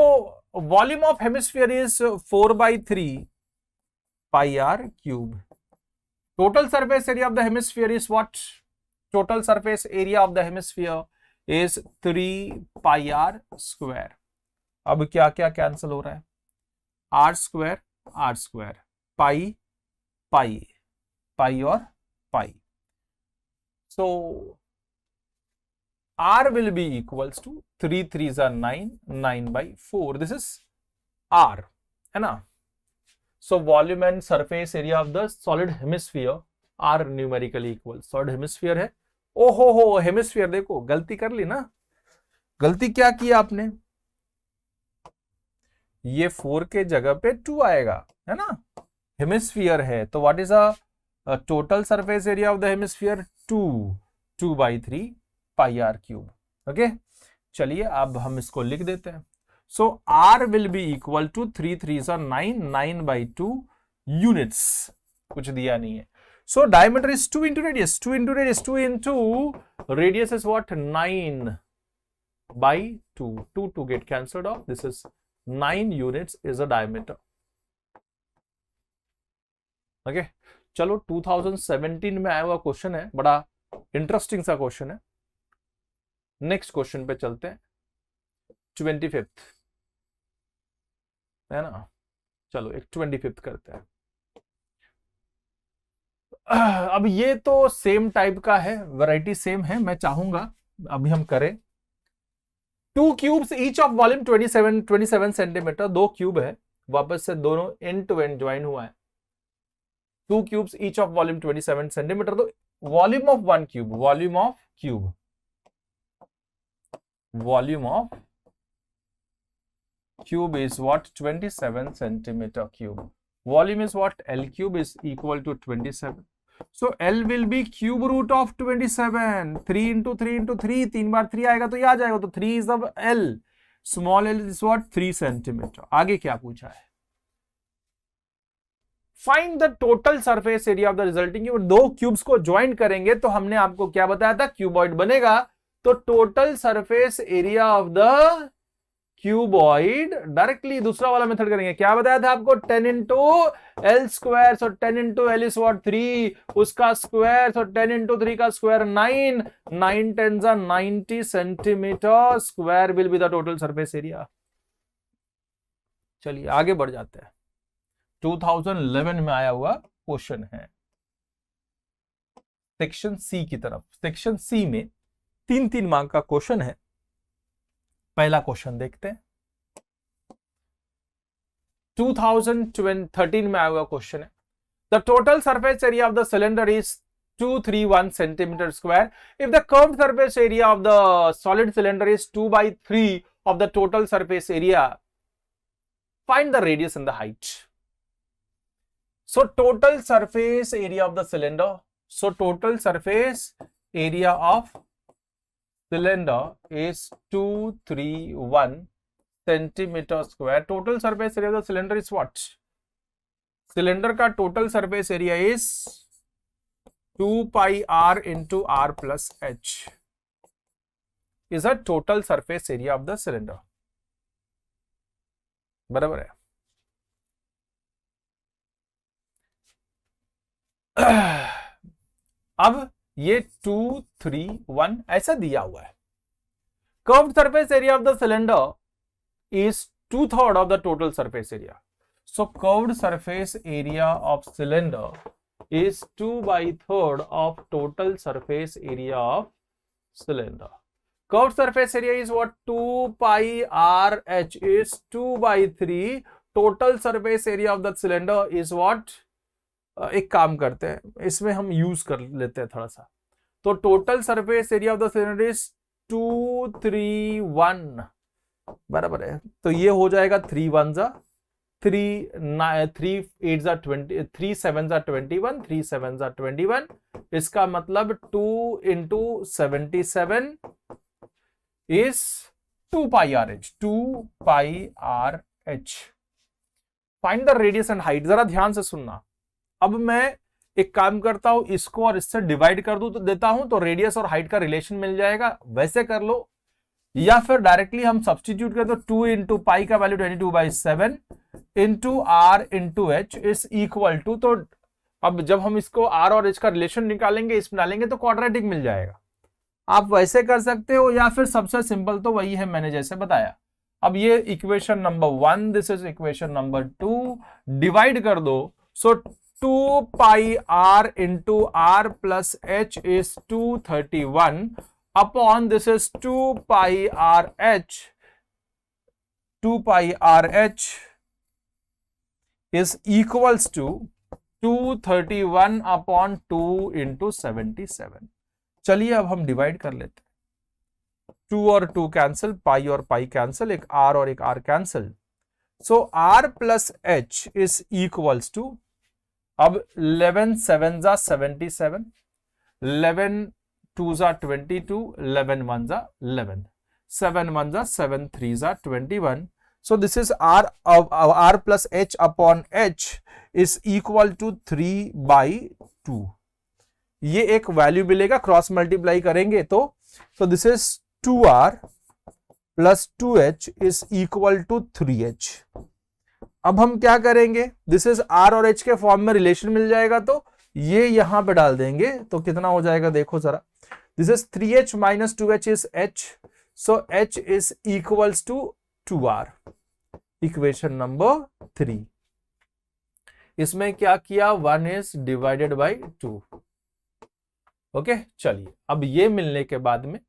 volume of hemisphere is 4/3 pi r cube. Total surface area of the hemisphere is what? Total surface area of the hemisphere is 3 pi r square. अब क्या क्या cancel हो रहा है? r square, pi और pi. So R will be equals to 3 3s are 9, 9/4. This is R, है ना? So volume and surface area of the solid hemisphere are numerically equal. Solid hemisphere है. ओहो हो, हेमिस्फीयर देखो, गलती कर ली ना. गलती क्या की आपने? ये 4 के जगह पे 2 आएगा, है ना? हेमिस्फीयर है तो what is a total surface area of the hemisphere? 2/3 pi are cube. Okay, चलिए अब हम इसको लिख देते हैं. So R will be equal to 3 3s are 9, 9/2 units. कुछ दिया नहीं है. So diameter is 2 into radius, 2 into radius, 2 into radius is what? 9. by 2. 2 get cancelled off. This is 9 units is a diameter. Okay चलो 2017 में आया हुआ question है, बड़ा इंटरेस्टिंग सा क्वेश्चन है। नेक्स्ट क्वेश्चन पे चलते हैं, 25th है ना। चलो एक 25th करते हैं। अब ये तो सेम टाइप का है, वैरायटी सेम है। मैं चाहूंगा अभी हम करें 2 cubes each of volume 27 centimetre. 2 cube है, वापस से दोनों एंड टू एंड ज्वाइन हुआ है। 2 cubes each of volume 27 centimetre. तो volume of 1 cube, volume of cube is what? 27 centimeter cube. Volume is what? L cube is equal to 27. So L will be cube root of 27. 3 into 3 into 3, 3 बार 3 आएगा तो ये आ जाएगा, तो 3 is of L. Small L is what? 3 centimeter. आगे क्या पूछा है? Find the total surface area of the resulting cube. 2 cubes को ज्वाइन करेंगे तो हमने आपको क्या बताया था? क्यूबॉइड बनेगा। तो total surface area of the cuboid, directly दूसरा वाला मेथड करेंगे। क्या बताया था आपको? 10 into L square. So 10 into l is what? 3, उसका स्क्वायर। सो 10 इंटू 3 का square 9, 9 10 90 centimetre square will be the total surface area. चलिए आगे बढ़ जाते हैं। 2011 में आया हुआ क्वेश्चन है, सेक्शन सी की तरफ। सेक्शन सी में 3 मार्क का क्वेश्चन है। पहला क्वेश्चन देखते हैं। 2013 में आया हुआ क्वेश्चन है। The total surface area of the cylinder is 231 centimetre square. If the curved surface area of the solid cylinder is 2/3 of the total surface area, find the radius and the height. So total surface area of the cylinder, so total surface area of cylinder is 231 centimeter square. Total surface area of the cylinder is what? Cylinder का total surface area is 2 pi r into r plus h is a total surface area of the cylinder. बराबर है। अब ये 231 ऐसा दिया हुआ है। Curved surface area of the cylinder is 2/3 of the total surface area. So curved surface area of cylinder is 2/3 of total surface area of cylinder. Curved surface area is what? 2 pi r h is 2/3 total surface area of the cylinder is what? एक काम करते हैं, इसमें हम use कर लेते हैं थोड़ा सा। तो total surface area of the cylinder is 231, बराबर है। तो ये हो जाएगा 3 1 जा 3, 3 8 जा 20, 3 7 जा 21, 3 7 जा 21। इसका मतलब 2 into 77 is 2 pi r h, 2 pi r h। Find the radius and height. जरा ध्यान से सुनना। अब मैं एक काम करता हूं, इसको और इससे डिवाइड कर दूं तो देता हूं, तो रेडियस और हाइट का रिलेशन मिल जाएगा। वैसे कर लो, या फिर डायरेक्टली हम सब्स्टिट्यूट कर दो। 2 इंटू पाई का value 22/7 into r into h is equal to, तो अब जब हम इसको आर और एच का रिलेशन निकालेंगे, इसमें डालेंगे तो क्वाड्रेटिक मिल जाएगा। आप वैसे कर सकते हो, या फिर सबसे सिंपल तो वही है मैंने जैसे बताया। अब ये equation number 1, this is equation number 2, divide कर दो। सो 2 pi r into r plus h is 231 upon this is 2 pi r h. 2 pi r h is equals to 231 upon 2 into 77. चलिए अब हम डिवाइड कर लेते हैं। 2 और 2 कैंसिल, पाई और पाई कैंसिल, एक r और एक r cancel. So r plus h is equals to, अब 11 7 जा 77, 11 2 जा 22, 11 1 जा 11, 7 1 जा 7, 3 जा 21। So this is r plus h upon h is equal to 3/2। ये एक वैल्यू मिलेगा, क्रॉस मल्टीप्लाई करेंगे तो, so this is 2r plus 2h is equal to 3h। अब हम क्या करेंगे, दिस इज r और h के फॉर्म में रिलेशन मिल जाएगा, तो ये यहां पे डाल देंगे तो कितना हो जाएगा देखो जरा, this is 3h minus 2h is h, so h is equals to 2r, equation number 3। इसमें क्या किया, 1 इज डिवाइडेड बाई 2। ओके, चलिए अब ये मिलने के बाद में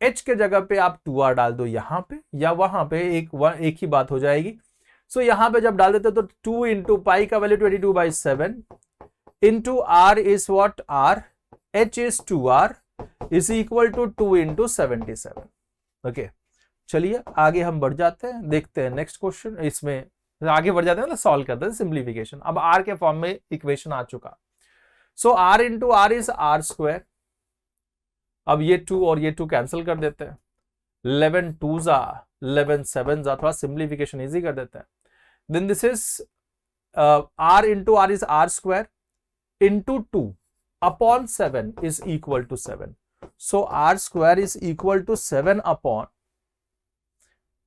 h के जगह पे आप 2r डाल दो यहां पे या वहां पे, एक ही बात हो जाएगी। सो यहां पे जब डाल देते तो 2 इंटू पाई का value 22/7 into r is what r, h is 2r is equal to 2 into 77। Okay, चलिए आगे हम बढ़ जाते हैं, देखते हैं नेक्स्ट क्वेश्चन। इसमें आगे बढ़ जाते हैं, मतलब सॉल्व करते हैं सिंप्लीफिकेशन। अब r के फॉर्म में इक्वेशन आ चुका, सो r into r is r square. अब ये 2 और ये 2 कैंसिल कर देते हैं, 11 2s 11 7s, थोड़ा सिंप्लीफिकेशन इजी कर देते हैं। Then this is r into r is r square into 2 upon 7 is equal to 7। So r square is equal to 7 upon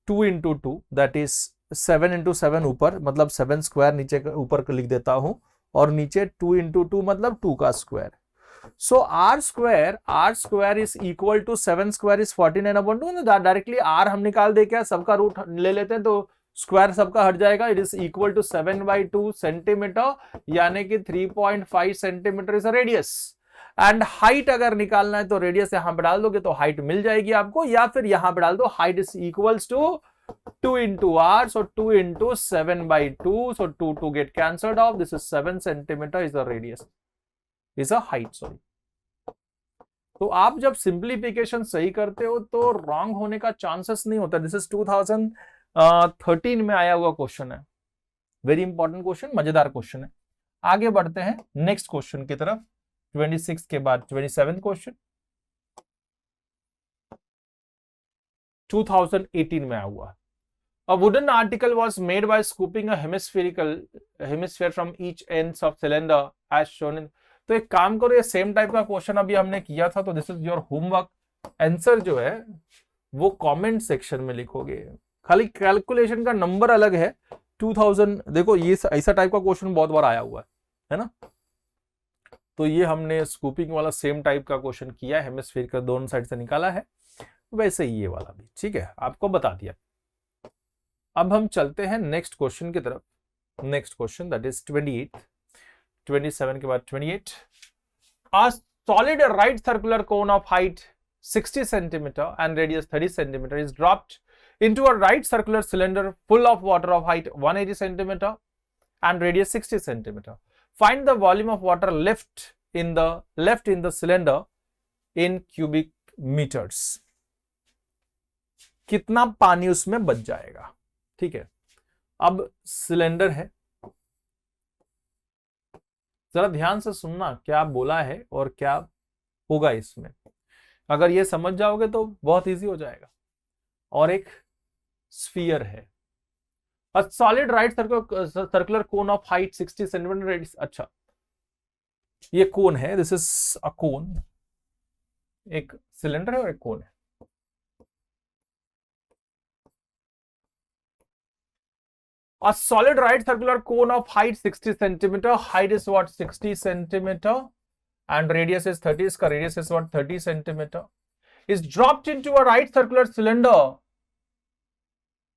2 into 2, that is 7 into 7 ऊपर, मतलब 7 स्क्वायर नीचे ऊपर लिख देता हूं, और नीचे 2 इंटू 2 मतलब 2 का square. So r square is equal to 7 square is 49/2। Directly r हम निकाल दे, क्या सबका रूट ले लेते हैं तो स्क्वायर सबका हट जाएगा। It is equal to 7/2 centimetre, यानी कि 3.5 centimetre is radius. And height अगर निकालना है तो रेडियस यहां पे डाल दोगे तो हाइट मिल जाएगी आपको, या फिर यहां पे डाल दो height is equals to 2 into r, so 2 into 7/2, so 2 get cancelled off. This is 7 centimeter is the radius, is a height, sorry. तो आप जब सिंप्लीफिकेशन सही करते हो तो रॉन्ग होने का चांसेस नहीं होता। दिस इज 2013 में आया हुआ क्वेश्चन है, वेरी इंपॉर्टेंट क्वेश्चन, मजेदार क्वेश्चन है। आगे बढ़ते हैं नेक्स्ट क्वेश्चन की तरफ, 26 के बाद 27 क्वेश्चन 2018 में आया हुआ। A wooden article was made by scooping a hemisphere from each ends of cylinder as shown in। तो एक काम करो, ये सेम टाइप का क्वेश्चन अभी हमने किया था, तो this is your homework. Answer जो है वो कमेंट सेक्शन में लिखोगे, खाली कैलकुलेशन का नंबर अलग है। 2000 देखो, ये ऐसा टाइप का क्वेश्चन बहुत बार आया हुआ है ना, तो ये हमने स्कूपिंग वाला सेम टाइप का क्वेश्चन किया है, हेमिस्फीयर का दोनों साइड से निकाला है, वैसे ही ये वाला भी, ठीक है, आपको बता दिया। अब हम चलते हैं नेक्स्ट क्वेश्चन की तरफ। नेक्स्ट क्वेश्चन दैट इज 28, 27 के बाद 28। A solid right circular cone of height 60 centimeter and radius 30 centimeter is dropped into a right circular cylinder full of water of height 180 centimeter and radius 60 centimeter. Find the volume of water left in the cylinder in cubic meters. कितना पानी उसमें बच जाएगा, ठीक है। अब cylinder है, जरा ध्यान से सुनना क्या बोला है और क्या होगा इसमें। अगर ये समझ जाओगे तो बहुत इजी हो जाएगा। और एक स्फीयर है, a solid right circular cone of height 60 centimetre radius. अच्छा, ये कोन है, दिस इज अ कोन, एक सिलेंडर है और एक कोन है। A solid right circular cone of height 60 centimeter, height is what 60 centimeter and radius is 30, इसका radius is what 30 centimeter, is dropped into a right circular cylinder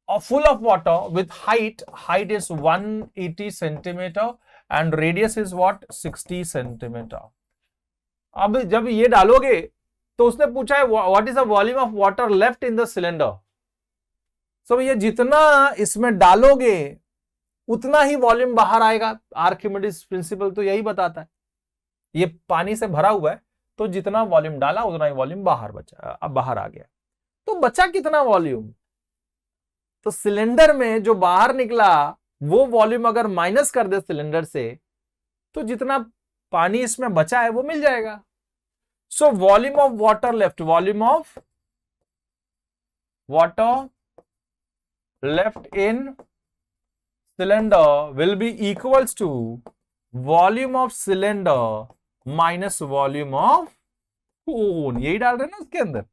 full of water with height is 180 centimeter and radius is what 60 centimeter। अब जब ये डालोगे तो उसने पूछा है what is the volume of water left in the cylinder। तो ये जितना इसमें डालोगे उतना ही वॉल्यूम बाहर आएगा। आर्किमिडीज प्रिंसिपल तो यही बताता है, ये पानी से भरा हुआ है तो जितना वॉल्यूम डाला उतना ही वॉल्यूम बाहर बचा, अब बाहर आ गया। तो बचा कितना वॉल्यूम, तो सिलेंडर में जो बाहर निकला वो वॉल्यूम अगर माइनस कर दे सिलेंडर से तो जितना पानी इसमें बचा है वो मिल जाएगा। सो volume of water left, volume of water left in cylinder will be equals to volume of cylinder minus volume of cone। यही डाल रहे हैं ना उसके अंदर,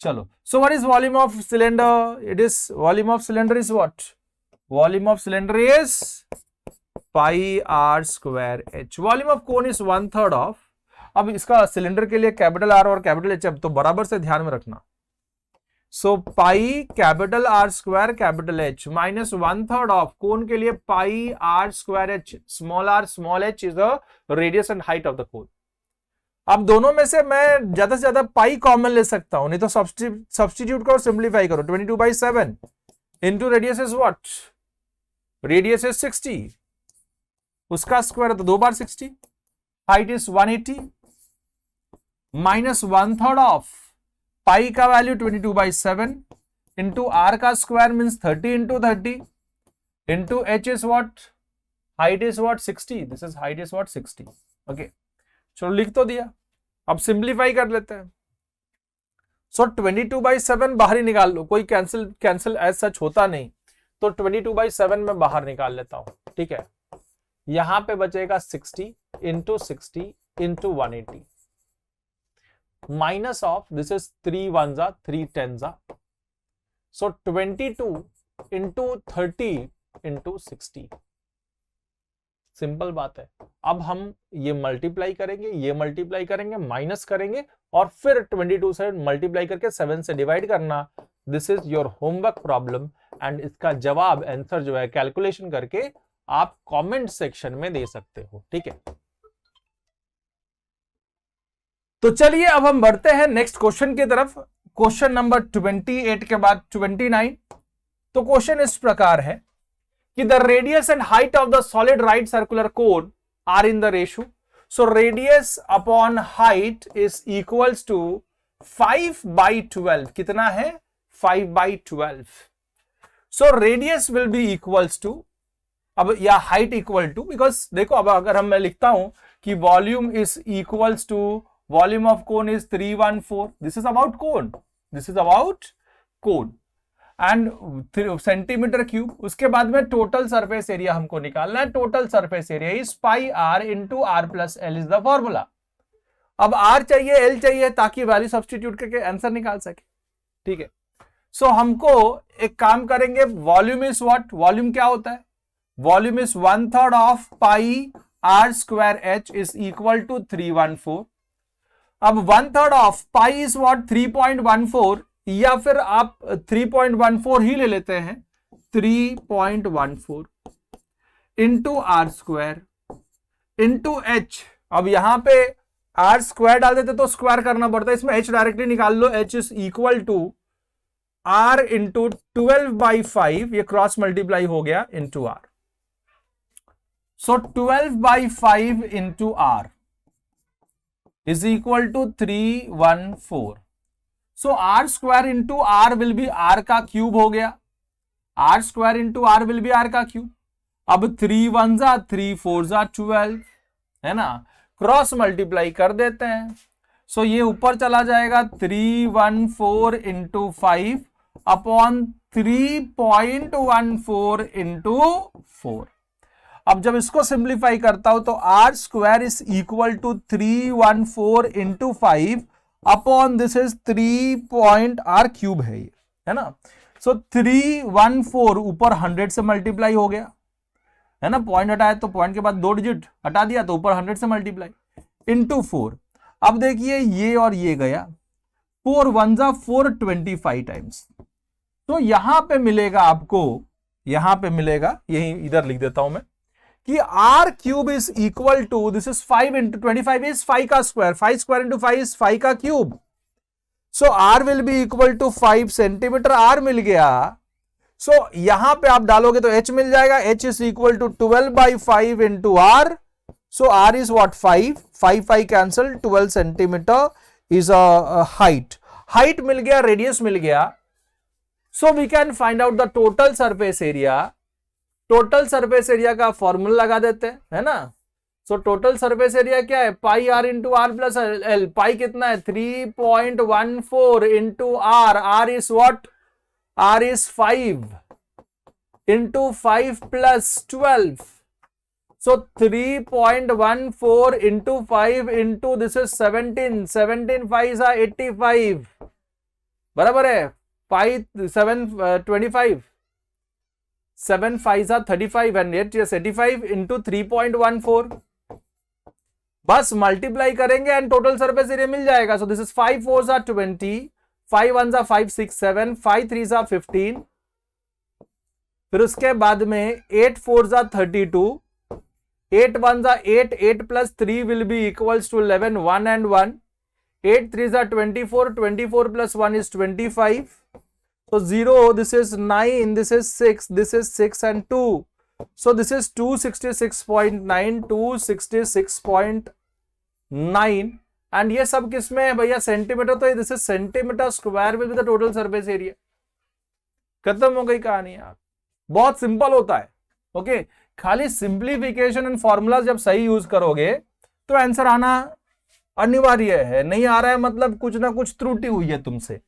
चलो, so what is volume of cylinder? It is volume of cylinder is what? Volume of cylinder is pi r square h. Volume of cone is 1/3 of. अब इसका सिलेंडर के लिए कैपिटल आर और कैपिटल एच, अब तो बराबर से ध्यान में रखना. So pi capital R square capital H minus 1/3 of cone के लिए pi are square H small R small H is the radius and height of the cone. अब दोनों में से मैं ज्यादा से ज्यादा पाई कॉमन ले सकता हूं, नहीं तो सब्स्टिट्यूट करो, सिंप्लीफाई करो. 22/7 into radius is what? Radius is 60, उसका स्क्वायर तो 2 बार 60, हाइट इज 180 माइनस 1/3 ऑफ पाई का वैल्यू 22/7 इंटू आर का square means 30 into 30 into h is what? Height is what? 60. This is height is what? 60. Okay, चलो लिख तो दिया. अब सिंप्लीफाई कर लेते हैं. सो 22/7 बाहर ही निकाल लो, कोई कैंसिल एज सच होता नहीं, तो 22/7 में बाहर निकाल लेता हूं. ठीक है, यहां पे बचेगा 60 into 60 into 180 minus of this is 3 1 जा 3 10 जा. सो 22 इंटू 30 इंटू 60. सिंपल बात है. अब हम ये मल्टीप्लाई करेंगे, माइनस करेंगे और फिर 22 से मल्टीप्लाई करके 7 से डिवाइड करना. This is your homework problem and इसका जवाब आंसर जो है कैलकुलेशन करके आप कमेंट सेक्शन में दे सकते हो. ठीक है, तो चलिए अब हम बढ़ते हैं नेक्स्ट क्वेश्चन की तरफ. क्वेश्चन नंबर 28 के बाद 29. तो क्वेश्चन इस प्रकार है कि the radius and height of the solid right circular cone are in the ratio. So radius upon height is equals to 5/12. कितना है? 5/12. So radius will be equals to, अब या हाइट इक्वल टू, बिकॉज देखो अब अगर मैं लिखता हूं कि volume is equals to volume of cone is 314. This is about cone and centimetre cube. उसके बाद में टोटल सरफेस एरिया हमको निकालना है. Total surface area is pi are into are plus l is the formula. अब r चाहिए, l चाहिए, ताकि वैल्यू सब्स्टिट्यूट करके आंसर निकाल सके. ठीक है, सो हमको एक काम करेंगे. Volume is what? वॉल्यूम क्या होता है? Volume is 1/3 of pi are square h is equal to 314. अब 1/3 ऑफ पाई इज व्हाट? 3.14, या फिर आप 3.14 ही ले लेते हैं. 3.14 into r square into h. अब यहां पे आर स्क्वायर डाल देते तो स्क्वायर करना पड़ता है, इसमें एच डायरेक्टली निकाल लो. H is equal to R into 12/5, ये क्रॉस मल्टीप्लाई हो गया, into R. So 12/5 into R is equal to 314. So r square into r will be r का क्यूब हो गया. r square into r will be r का cube. अब 3 1 जा 3 4 जा 12 है ना, क्रॉस मल्टीप्लाई कर देते हैं. सो ये ऊपर चला जाएगा 314 इंटू 5 अपॉन 3.14 इंटू 4. अब जब इसको सिंप्लीफाई करता हूं तो r square is equal to 314 into 5 upon this is 3.r cube है ना. सो 314 ऊपर 100 से मल्टीप्लाई हो गया है ना, पॉइंट हटाया तो पॉइंट के बाद 2 डिजिट हटा दिया तो ऊपर 100 से मल्टीप्लाई इंटू 4. अब देखिए ये और ये गया, 4 1 जा 425 टाइम्स. तो यहां पे मिलेगा आपको, यहां पे मिलेगा, यही इधर लिख देता हूं मैं कि r cube is equal to this is 5 into 25 is 5 का स्क्वायर, 5 स्क्वायर इंटू 5 इज 5 का cube. So R will be equal to 5 centimetre. R मिल गया. सो यहां पे आप डालोगे तो एच मिल जाएगा. H is equal to 12/5 into R. So R is what? 5 5 cancel, 12 centimetre is a height. Height मिल गया, रेडियस मिल गया. So we can find out the total surface area. Total surface area का फॉर्मूला लगा देते हैं, है ना. सो टोटल सरफेस एरिया क्या है? Pi are into are plus L. Pi कितना है? 3.14 into are. Are is what? R is 5 into 5 plus 12. So 3.14 into 5 into this is 17. 17 5 are 85. बराबर है। 7 5 35 एंड 8 85 इंटू 3.14, बस मल्टीप्लाई करेंगे एंड टोटल सरफेस एरिया मिल जाएगा। सो this is 5 4 20, 5 1 5 6 7, 5 3 15, फिर उसके बाद में 8 4 32, 8 1 8, 8 plus 3 will be equals to 11, 1 and 1, 8 3 24, 24 plus 1 is 25, so 0, this is 9, this is 6, this is 6 and 2, so this is 266.9, 266.9, and ये सब किसमें है भैया, सेंटीमीटर, तो this is centimetre square will be the total surface area. खत्म हो गई कहानी यार, बहुत सिंपल होता है। ओके, खाली सिंप्लीफिकेशन एंड फॉर्मूला जब सही यूज करोगे तो आंसर आना अनिवार्य है। नहीं आ रहा है मतलब कुछ ना कुछ त्रुटि हुई है तुमसे।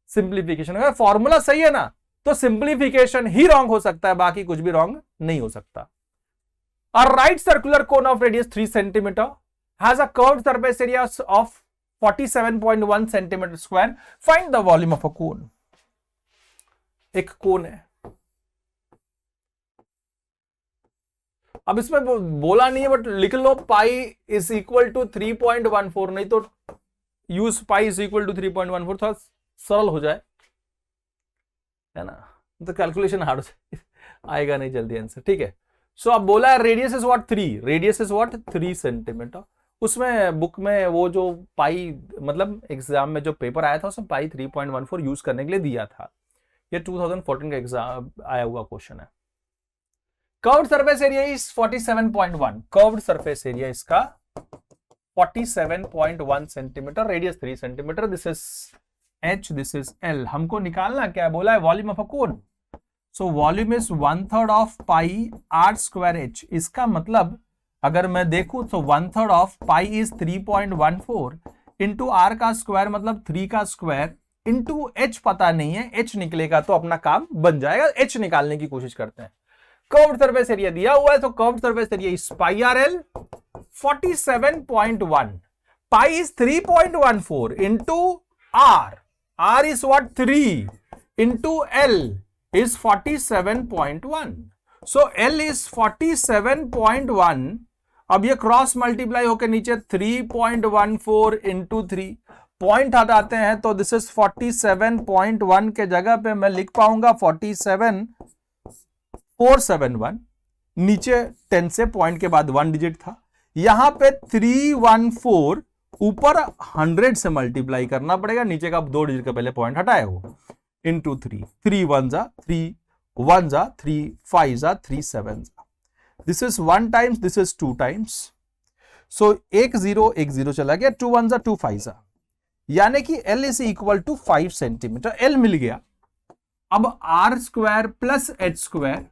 सिंप्लीफिकेशन, अगर फॉर्मूला सही है ना तो सिंप्लीफिकेशन ही रॉन्ग हो सकता है, बाकी कुछ भी रॉन्ग नहीं हो सकता। A right circular cone of radius 3 centimeter has a curved surface area of 47.1 centimeter square. Find the volume of a cone. एक कोन है, अब इसमें बोला नहीं है बट लिख लो पाई इज इक्वल टू 3.14, नहीं तो use pi is equal to 3.14, थोड़ा सरल हो जाए, है ना, तो कैलकुलेशन हार्ड हो जाए, आएगा नहीं जल्दी आंसर। ठीक है, सो अब बोला है radius is what 3, radius is what 3 centimetre. उसमें बुक में वो जो पाई, मतलब एग्जाम में जो पेपर आया था उसमें पाई 3.14 यूज करने के लिए दिया था। ये 2014 का एग्जाम आया हुआ क्वेश्चन है। Curved surface area is 47.1, curved surface area इसका 47.1 centimetre, radius 3 centimetre, this is h, this is l। हमको निकालना क्या बोला है, volume of a cone. So volume is 1/3 of pi r square h। इसका मतलब अगर मैं देखूं तो 1/3 of pi is 3.14 into are का स्क्वायर मतलब 3 का स्क्वायर इंटू h पता नहीं है, h निकलेगा तो अपना काम बन जाएगा। h निकालने की कोशिश करते हैं। कर्व्ड सरफेस एरिया दिया हुआ है तो curved surface area is pi are l 47.1, pi is 3.14 into are, are is what 3 into l is 47.1, so l is 47.1। अब ये क्रॉस मल्टीप्लाई होकर नीचे 3.14 इंटू 3, पॉइंट हटाते हैं तो दिस इज 47.1 के जगह पे मैं लिख पाऊंगा 47471, नीचे 10 से पॉइंट के बाद 1 डिजिट था, यहां पे 314 ऊपर 100 से मल्टीप्लाई करना पड़ेगा, नीचे का 2 डिजिट का पहले पॉइंट हटाए हो, इंटू 3, 3 1 जा 3 1 जा 3 5 जा 3 7 जा, this is 1 times, this is 2 times, so 1 0 चला गया, 2 1 जा 2 5 जा, यानी कि L is equal to 5 centimetre. L मिल गया। अब R square plus H square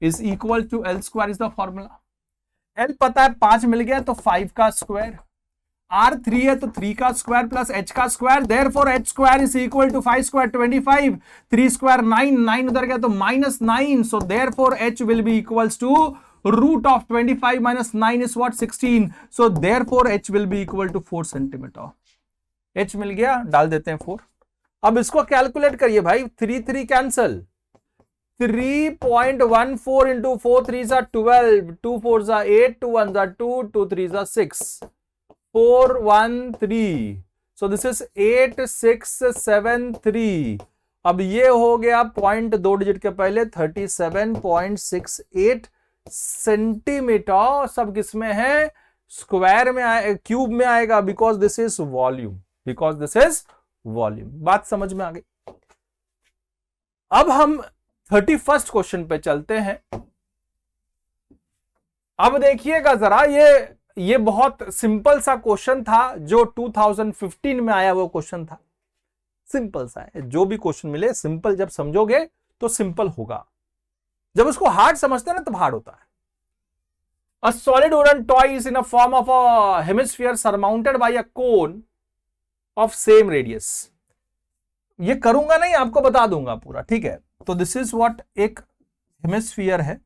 is equal to L square is the formula. L पता है 5 मिल गया तो 5 का स्क्वायर, R 3 है तो 3 का स्क्वायर प्लस H का square, therefore H square is equal to 5 square 25, 3 square 9, 9 उधर गया तो -9, so therefore H will be equals to root of 25 minus 9 is what 16, so therefore H will be equal to 4 centimetre. H मिल गया, डाल देते हैं 4। अब इसको कैलकुलेट करिए भाई, 3 3 कैंसल, 3.14 इंटू 4 3 जा 12, 2 4 जा 8, 2 1 जा 2, 2 3 जा 6, 4 1 3, सो दिस इज 8673। अब ये हो गया पॉइंट 2 डिजिट के पहले 37.68 सेंटीमीटर। सब किसमें है, स्क्वायर में आए, क्यूब में आएगा, because this is volume, because this is volume. बात समझ में आ गई। अब हम 31st क्वेश्चन पे चलते हैं। अब देखिएगा जरा, ये बहुत सिंपल सा क्वेश्चन था जो 2015 में आया वो क्वेश्चन था। सिंपल सा है, जो भी क्वेश्चन मिले सिंपल जब समझोगे तो सिंपल होगा, जब उसको हार्ड समझते हैं ना तब हार्ड होता है। A solid wooden toy is in a form of a hemisphere surmounted by a cone of same radius. ये करूंगा नहीं, आपको बता दूंगा पूरा, ठीक है। तो दिस इज व्हाट, एक हेमिस्फीयर है,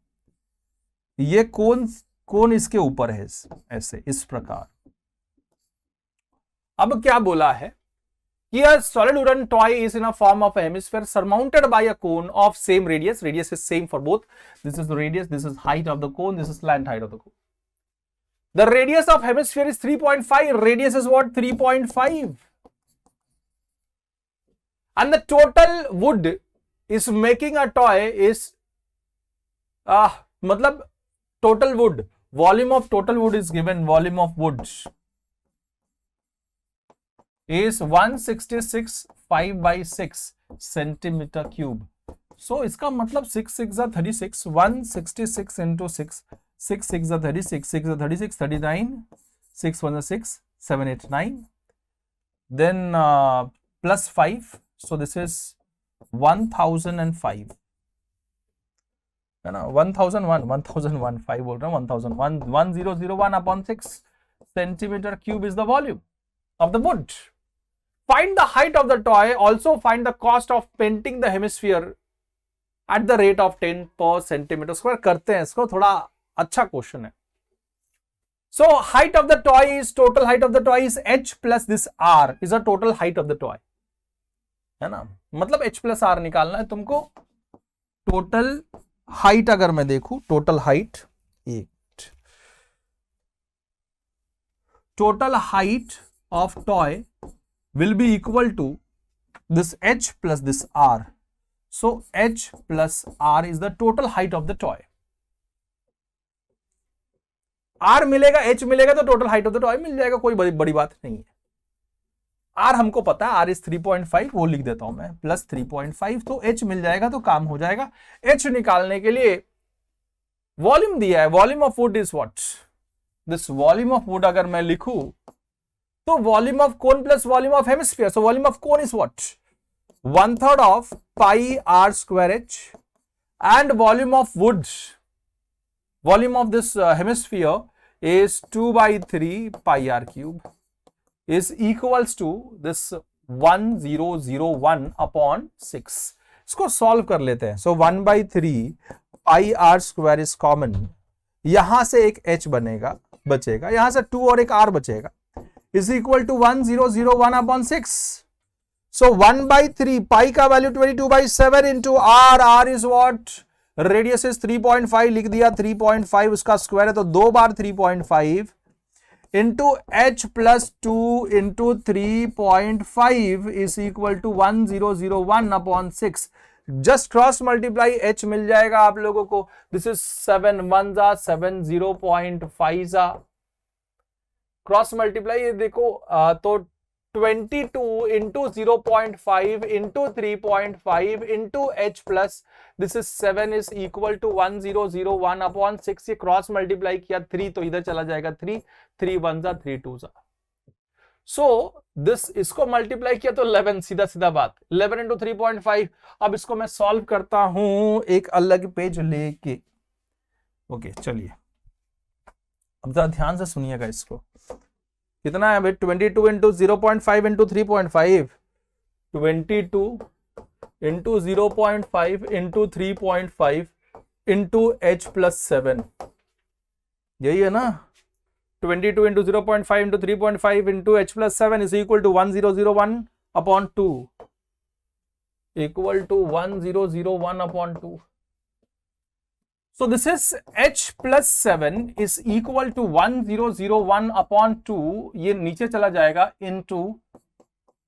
ये कोन इसके ऊपर है ऐसे, इस प्रकार। अब क्या बोला है, कि a solid wooden toy is in a form of a hemisphere surmounted by a cone of same radius. Radius is same for both. This is the radius, this is height of the cone, this is slant height of the cone. The radius of hemisphere is 3.5. Radius is what? 3.5. And the total wood is making a toy is matlab total wood, volume of total wood is given, volume of wood is 166.5 by 6 centimeter cube. So इसका मतलब 6 6 are 36, 166 into 6, 6 6 are 36, 6 are 36, 39, 6 1 are 6, 7 8 9, then plus 5, so this is 1005 है ना, 1001 5 बोल रहा हूँ, 1001 1001 upon 6 centimeter cube is the volume of the wood. Find the height of the toy. Also find the cost of painting the hemisphere at the rate of 10 per centimeter square. करते हैं इसको, थोड़ा अच्छा क्वेश्चन है. So height of the toy is, total height of the toy is h plus this r is the total height of the toy, है ना. मतलब h plus r निकालना है तुमको. टोटल हाइट अगर मैं देखूं, total height, total height of toy will be equal to this h plus this r. So h plus r is the total height of the toy. r मिलेगा, h मिलेगा तो total height of the toy मिल जाएगा, कोई बड़ी बात नहीं है. r हमको पता है, r is 3.5, वो लिख देता हूं मैं, प्लस 3.5, तो h मिल जाएगा तो काम हो जाएगा. h निकालने के लिए वॉल्यूम दिया है, volume of wood is what, this volume of wood अगर मैं लिखूं तो volume of cone plus volume of hemisphere, so volume of cone is what, 1/3 of pi are square H, and volume of wood, volume of this hemisphere is 2/3 pi are cube is equals to this 1001 upon 6. इसको solve कर लेते हैं. सो 1/3 पाई are square is common, यहां से एक h बनेगा, बचेगा, यहां से 2 और एक r बचेगा, is equal to 1001 upon 6. So 1/3 पाई का value 22/7 into r is what, radius is 3.5 लिख दिया, 3.5 उसका स्क्वायर है तो 2 बार 3.5 into h plus 2 into 3.5 is equal to 1001 upon 6. Just cross multiply h मिल जाएगा आप लोगों को. दिस इज 7 1 जा 7 0.5 जा, क्रॉस मल्टीप्लाई ये देखो तो 22 into 0.5 into 3.5 into h plus this is 7 is equal to 1001 upon 6. ये क्रॉस मल्टीप्लाई किया 3 तो इधर चला जाएगा 3 3 1 जा 3 2 जा. सो दिस इसको मल्टीप्लाई किया तो 11, सीधा सीधा बात 11 into 3.5. अब इसको मैं सॉल्व करता हूं एक अलग पेज लेके. ओके चलिए अब जरा ध्यान से सुनिएगा इसको. कितना है भाई, 22 into 0.5 into 3.5, 22 into 0.5 into 3.5 into h plus 7, यही है ना. 22 into 0.5 into 3.5 into h plus 7 is equal to 1001 upon 2, equal to 1001 upon 2. So this is h plus 7 is equal to 1001 upon 2, ये नीचे चला जाएगा into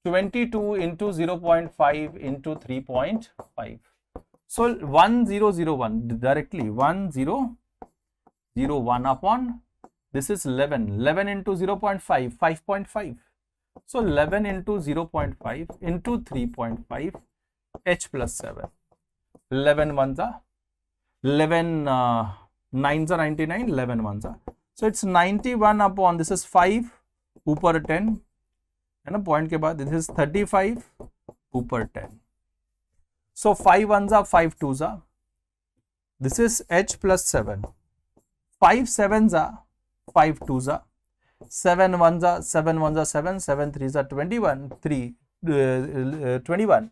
22 into 0.5 into 3.5. So 1001 directly 1001 upon, this is 11 into 0.5 5.5. So 11 into 0.5 into 3.5 h plus 7, 11 1 जा 11 9 जा 99, 11 1 जा, so it's 91 upon, this is 5 ऊपर 10 है ना पॉइंट के बाद, this is 35 ऊपर 10. So 5 1 जा 5 2 जा, this is h plus 7, 5 7 जा 5 2 जा, 7 1 जा 7 1 जा 7, 7 3 जा 21, 21,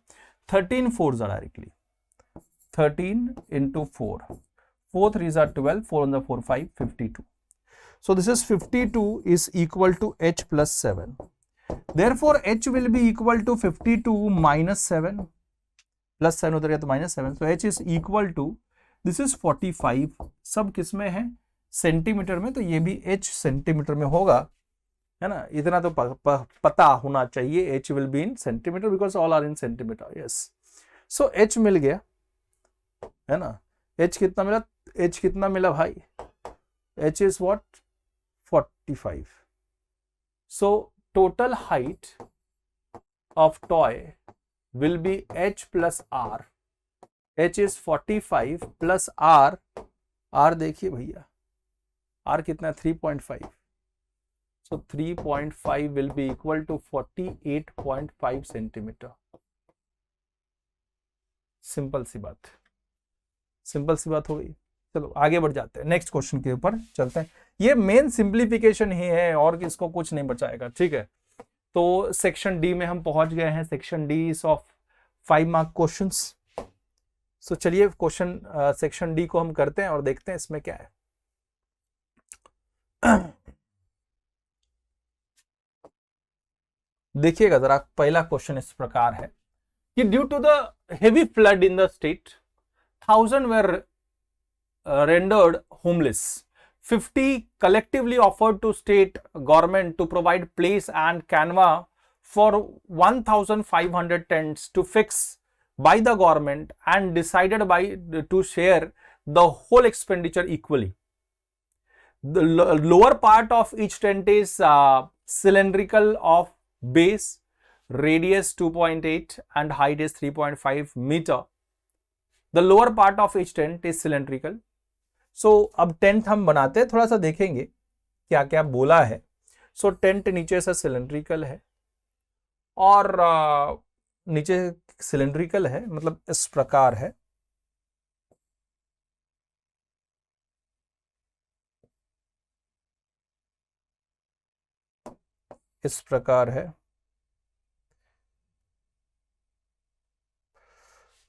13 4 जा directly 13 into 4, 4 3s are 12, 4 on the 4 5, 52. So this is 52 is equal to h plus 7. Therefore h will be equal to 52 minus 7 plus 7 उधर गया तो minus 7, so h is equal to this is 45, सब किस में है सेंटीमीटर में, तो ये भी h सेंटीमीटर में होगा, है ना, इतना तो पता होना चाहिए, h will be in centimetre because all are in centimetre, yes. So h मिल गया, है ना, h कितना मिला, h कितना मिला भाई, h is what 45। So total height of toy will be h plus r, h is 45 plus r देखिए भैया, r कितना है 3.5, so 3.5 will be equal to 48.5 centimetre. Simple सी बात हो गई। चलो आगे बढ़ जाते हैं, नेक्स्ट क्वेश्चन के ऊपर चलते हैं। ये मेन सिंप्लीफिकेशन ही है और किसको कुछ नहीं बचाएगा, ठीक है। तो सेक्शन डी में हम पहुंच गए हैं, section D is of 5 mark questions. So चलिए क्वेश्चन सेक्शन डी को हम करते हैं और देखते हैं इसमें क्या है। देखिएगा जरा, पहला क्वेश्चन इस प्रकार है कि due to the heavy flood in the state 1000 were rendered homeless. 50 collectively offered to state government to provide place and canvas for 1500 tents to fix by the government and decided by to share the whole expenditure equally. The lower part of each tent is cylindrical of base, radius 2.8 and height is 3.5 meter. The lower part of each tent is cylindrical. सो अब tent हम बनाते हैं, थोड़ा सा देखेंगे क्या क्या बोला है। सो टेंट नीचे से सिलेंड्रिकल है और नीचे सिलेंड्रिकल है, मतलब इस प्रकार है, इस प्रकार है,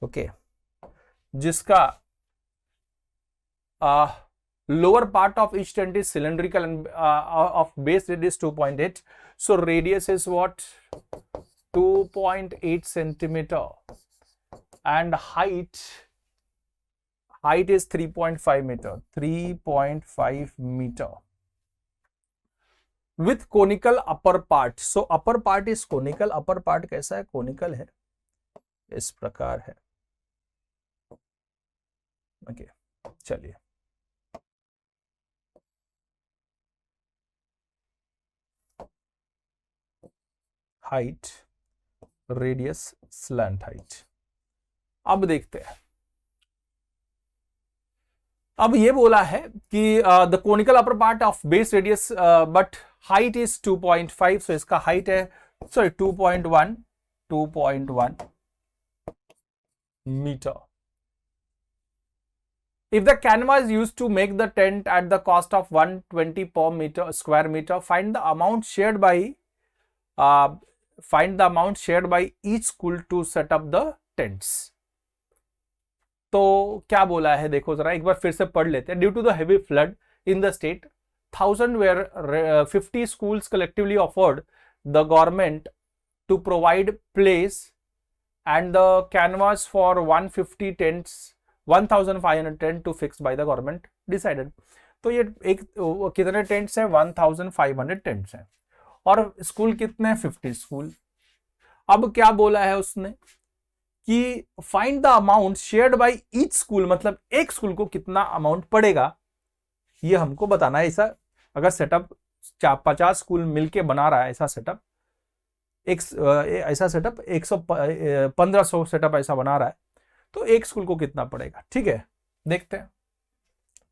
ओके, जिसका lower part of each tent is cylindrical and of base radius 2.8. So radius is what 2.8 centimeter and height is 3.5 meter, 3.5 meter with conical upper part. So upper part is conical, upper part कैसा है, conical है, इस प्रकार है, okay. चलिए height, radius, slant height. अब देखते हैं, अब ये बोला है कि the conical upper part of base radius but height is 2.5, so इसका हाइट है, sorry 2.1 metre. If the canvas is used to make the tent at the cost of 120 per square meter, find the amount shared by each school to set up the tents. तो क्या बोला है देखो जरा, एक बार फिर से पढ़ लेते हैं। Due to the heavy flood in the state 1000 were 50 schools collectively offered the government to provide place and the canvas for 150 tents 1500 tent to fix by the government decided. तो ये एक कितने टेंट्स हैं, 1500 टेंट्स हैं और school कितने हैं, 50 school. अब क्या बोला है उसने कि find the amount shared by each school, मतलब एक स्कूल को कितना अमाउंट पड़ेगा ये हमको बताना है। ऐसा अगर सेटअप 50 स्कूल मिलके बना रहा है, ऐसा सेटअप 1500 सेटअप ऐसा बना रहा है, तो एक स्कूल को कितना पड़ेगा, ठीक है, देखते हैं।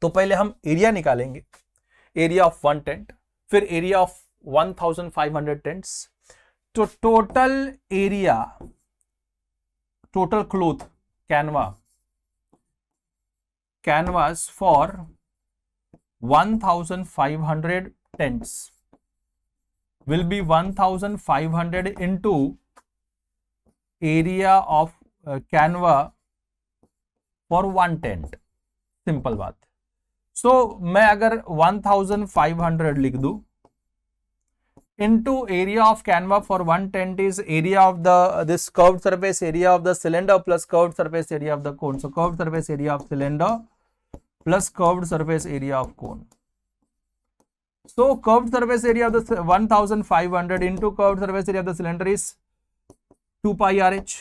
तो पहले हम एरिया निकालेंगे, एरिया ऑफ 1 टेंट, फिर एरिया ऑफ 1500 टेंट्स। तो total area, total cloth canvas for 1500 tents will be 1500 into area of canvas for 1 tent, simple बात। सो मैं अगर 1500 लिख दूं into area of canva for 110 is area of the this curved surface area of the cylinder plus curved surface area of the cone. So curved surface area of cylinder plus curved surface area of cone. So curved surface area of the 1500 into curved surface area of the cylinder is 2 pi RH.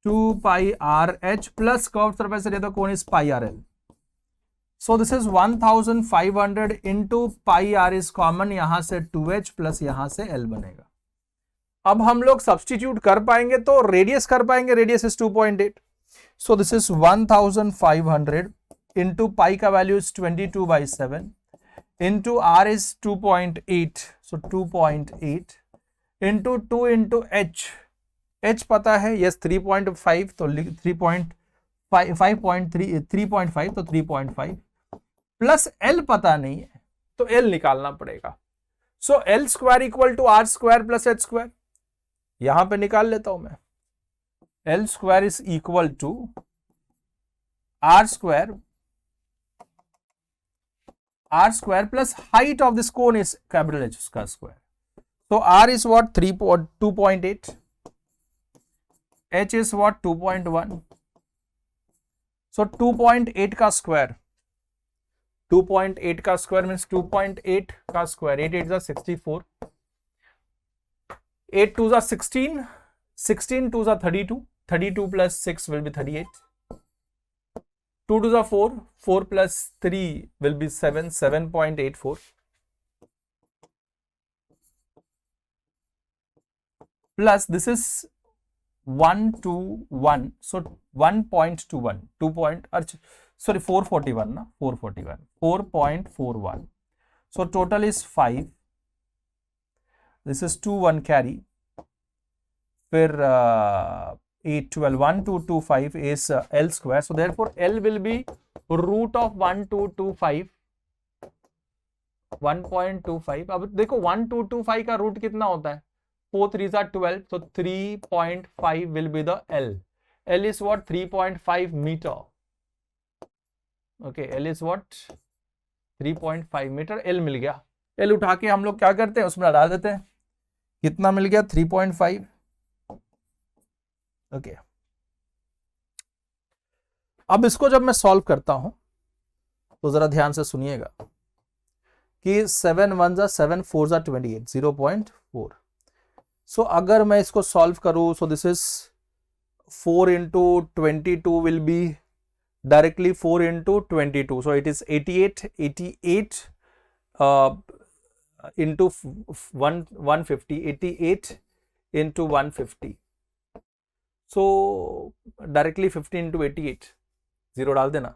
2 pi RH plus curved surface area of the cone is pi RL. So this is 1500 into pi r is common, यहां से 2h plus यहां से L बनेगा. अब हम लोग substitute कर पाएंगे तो रेडियस कर पाएंगे, radius is 2.8. So this is 1500 into pi का value is 22/7 into R is 2.8. So 2.8 into 2 into H पता है, यस 3.5 तो 3.5 तो 3.5 प्लस एल पता नहीं है तो एल निकालना पड़ेगा. So L square equal to R square plus H square, यहां पे निकाल लेता हूं मैं. L square is equal to R square plus height of this cone is capital H का स्क्वायर. तो R is what 2.8, H is what 2.1. So 2.8 का square, 2.8 का स्क्वायर मीन्स 2.8 का square, 8 8 64, 8 2 16, 16 2 32, 32 plus 6 will be 38, 2 2 4, 4 plus 3 will be 7, 7.84 plus this is 121, so 1.21, 441 na, 441, so total is 5. This is 2 1 carry, फिर 8 12 1225 is L square, so therefore L will be root of 1225, 1.25. अब देखो 1225 का root कितना होता है, 4 3 12, so 3.5 will be the L. L is what 3.5 meter. Okay, L is what 3.5 metre. L मिल गया. L उठा के हम लोग क्या करते हैं, उसमें डाल देते हैं. कितना मिल गया 3.5. ओके, अब इसको जब मैं सॉल्व करता हूं तो जरा ध्यान से सुनिएगा कि 7 1 7 4 28, 0.4. सो अगर मैं इसको सॉल्व करूं, सो this is 4 into 22 will be directly 4 into 22, so it is 88 into 150, 88 into 150, so directly 50 into 88, zero डाल देना,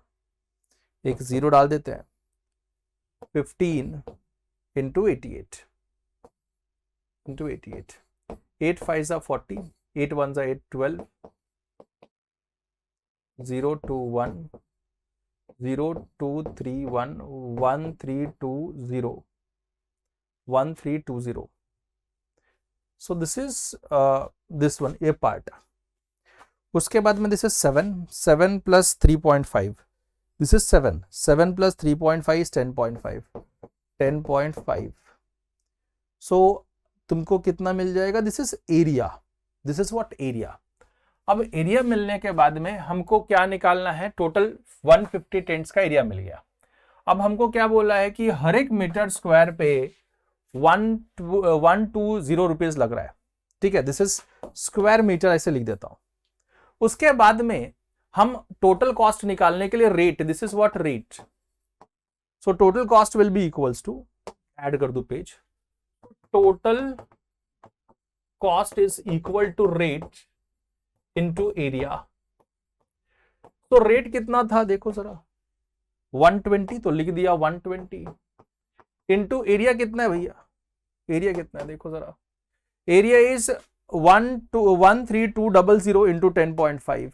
एक जीरो डाल देते हैं. 15 into 88 into 88, 8 5 are 40, 8 1 are 8 12, 0 2 1 0 2 3 1 1 3 2 0 1 3 2 0. So this is this one, a part. उसके बाद में this is 7 plus 3.5, this is 7 plus 3.5 is 10.5. So तुमको कितना मिल जाएगा, this is area, this is what area. अब एरिया मिलने के बाद में हमको क्या निकालना है, टोटल 150 टेंट्स का एरिया मिल गया. अब हमको क्या बोला है कि हर एक मीटर स्क्वायर पे 120 रुपीज लग रहा है. ठीक है, दिस इज स्क्वायर मीटर, ऐसे लिख देता हूं. उसके बाद में हम टोटल कॉस्ट निकालने के लिए rate, this is what rate. So total cost will be equals to, add कर दो पेज, total cost is equal to rate into area. तो रेट कितना था देखो जरा, 120, तो लिख दिया 120 इनटू एरिया कितना है भैया, एरिया कितना है देखो जरा, एरिया इज 13200 इंटू 10.5,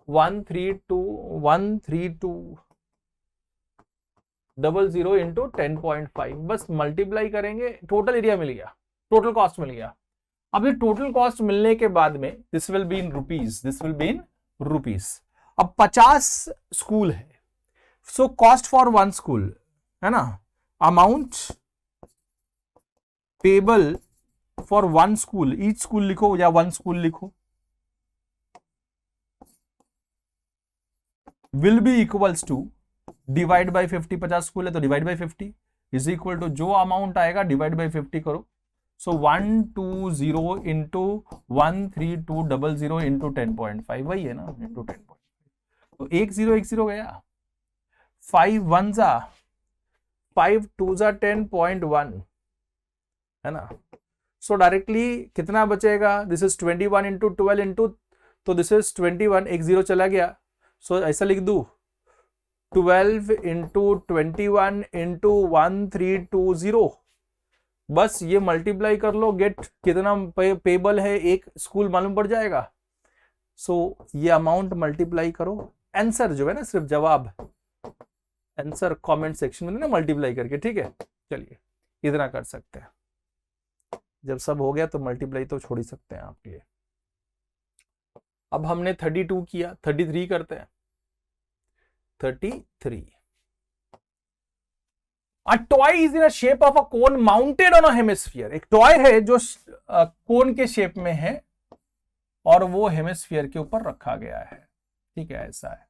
13200 इंटू 10.5, बस मल्टीप्लाई करेंगे, टोटल एरिया मिल गया, टोटल कॉस्ट मिल गया. अब ये टोटल कॉस्ट मिलने के बाद में this will be in rupees, this will be in rupees. अब 50 स्कूल है, सो कॉस्ट फॉर 1 स्कूल है ना, amount payable for one school, each school लिखो या वन स्कूल लिखो, will be equals to divide by 50, 50 school है तो divide by 50 is equal to जो अमाउंट आएगा डिवाइड बाई 50 करो। सो 120 इंटू 13200 इंटू 10.5 वही है ना, इंटू 10.5, तो 10 गया, 5 1 जा 5 2 जा 10.1 है ना। सो डायरेक्टली कितना बचेगा, दिस इज 21 इंटू 12 इंटू, तो दिस इज 21, 10 चला गया। सो ऐसा लिख दू 12 इंटू 21 इंटू 1320, बस ये मल्टीप्लाई कर लो, गेट कितना पेबल है, एक स्कूल मालूम पड़ जाएगा। सो ये अमाउंट मल्टीप्लाई करो, आंसर जो है ना सिर्फ जवाब, आंसर कमेंट सेक्शन में ना मल्टीप्लाई करके, ठीक है। चलिए इतना कर सकते हैं, जब सब हो गया तो मल्टीप्लाई तो छोड़ ही सकते हैं आपके लिए। अब हमने 32 किया, 33 करते हैं, 33। A toy is in a shape of a cone mounted on a hemisphere। एक टॉय है जो कोन के शेप में है और वो हेमिस्फीयर के ऊपर रखा गया है, ठीक है, ऐसा है।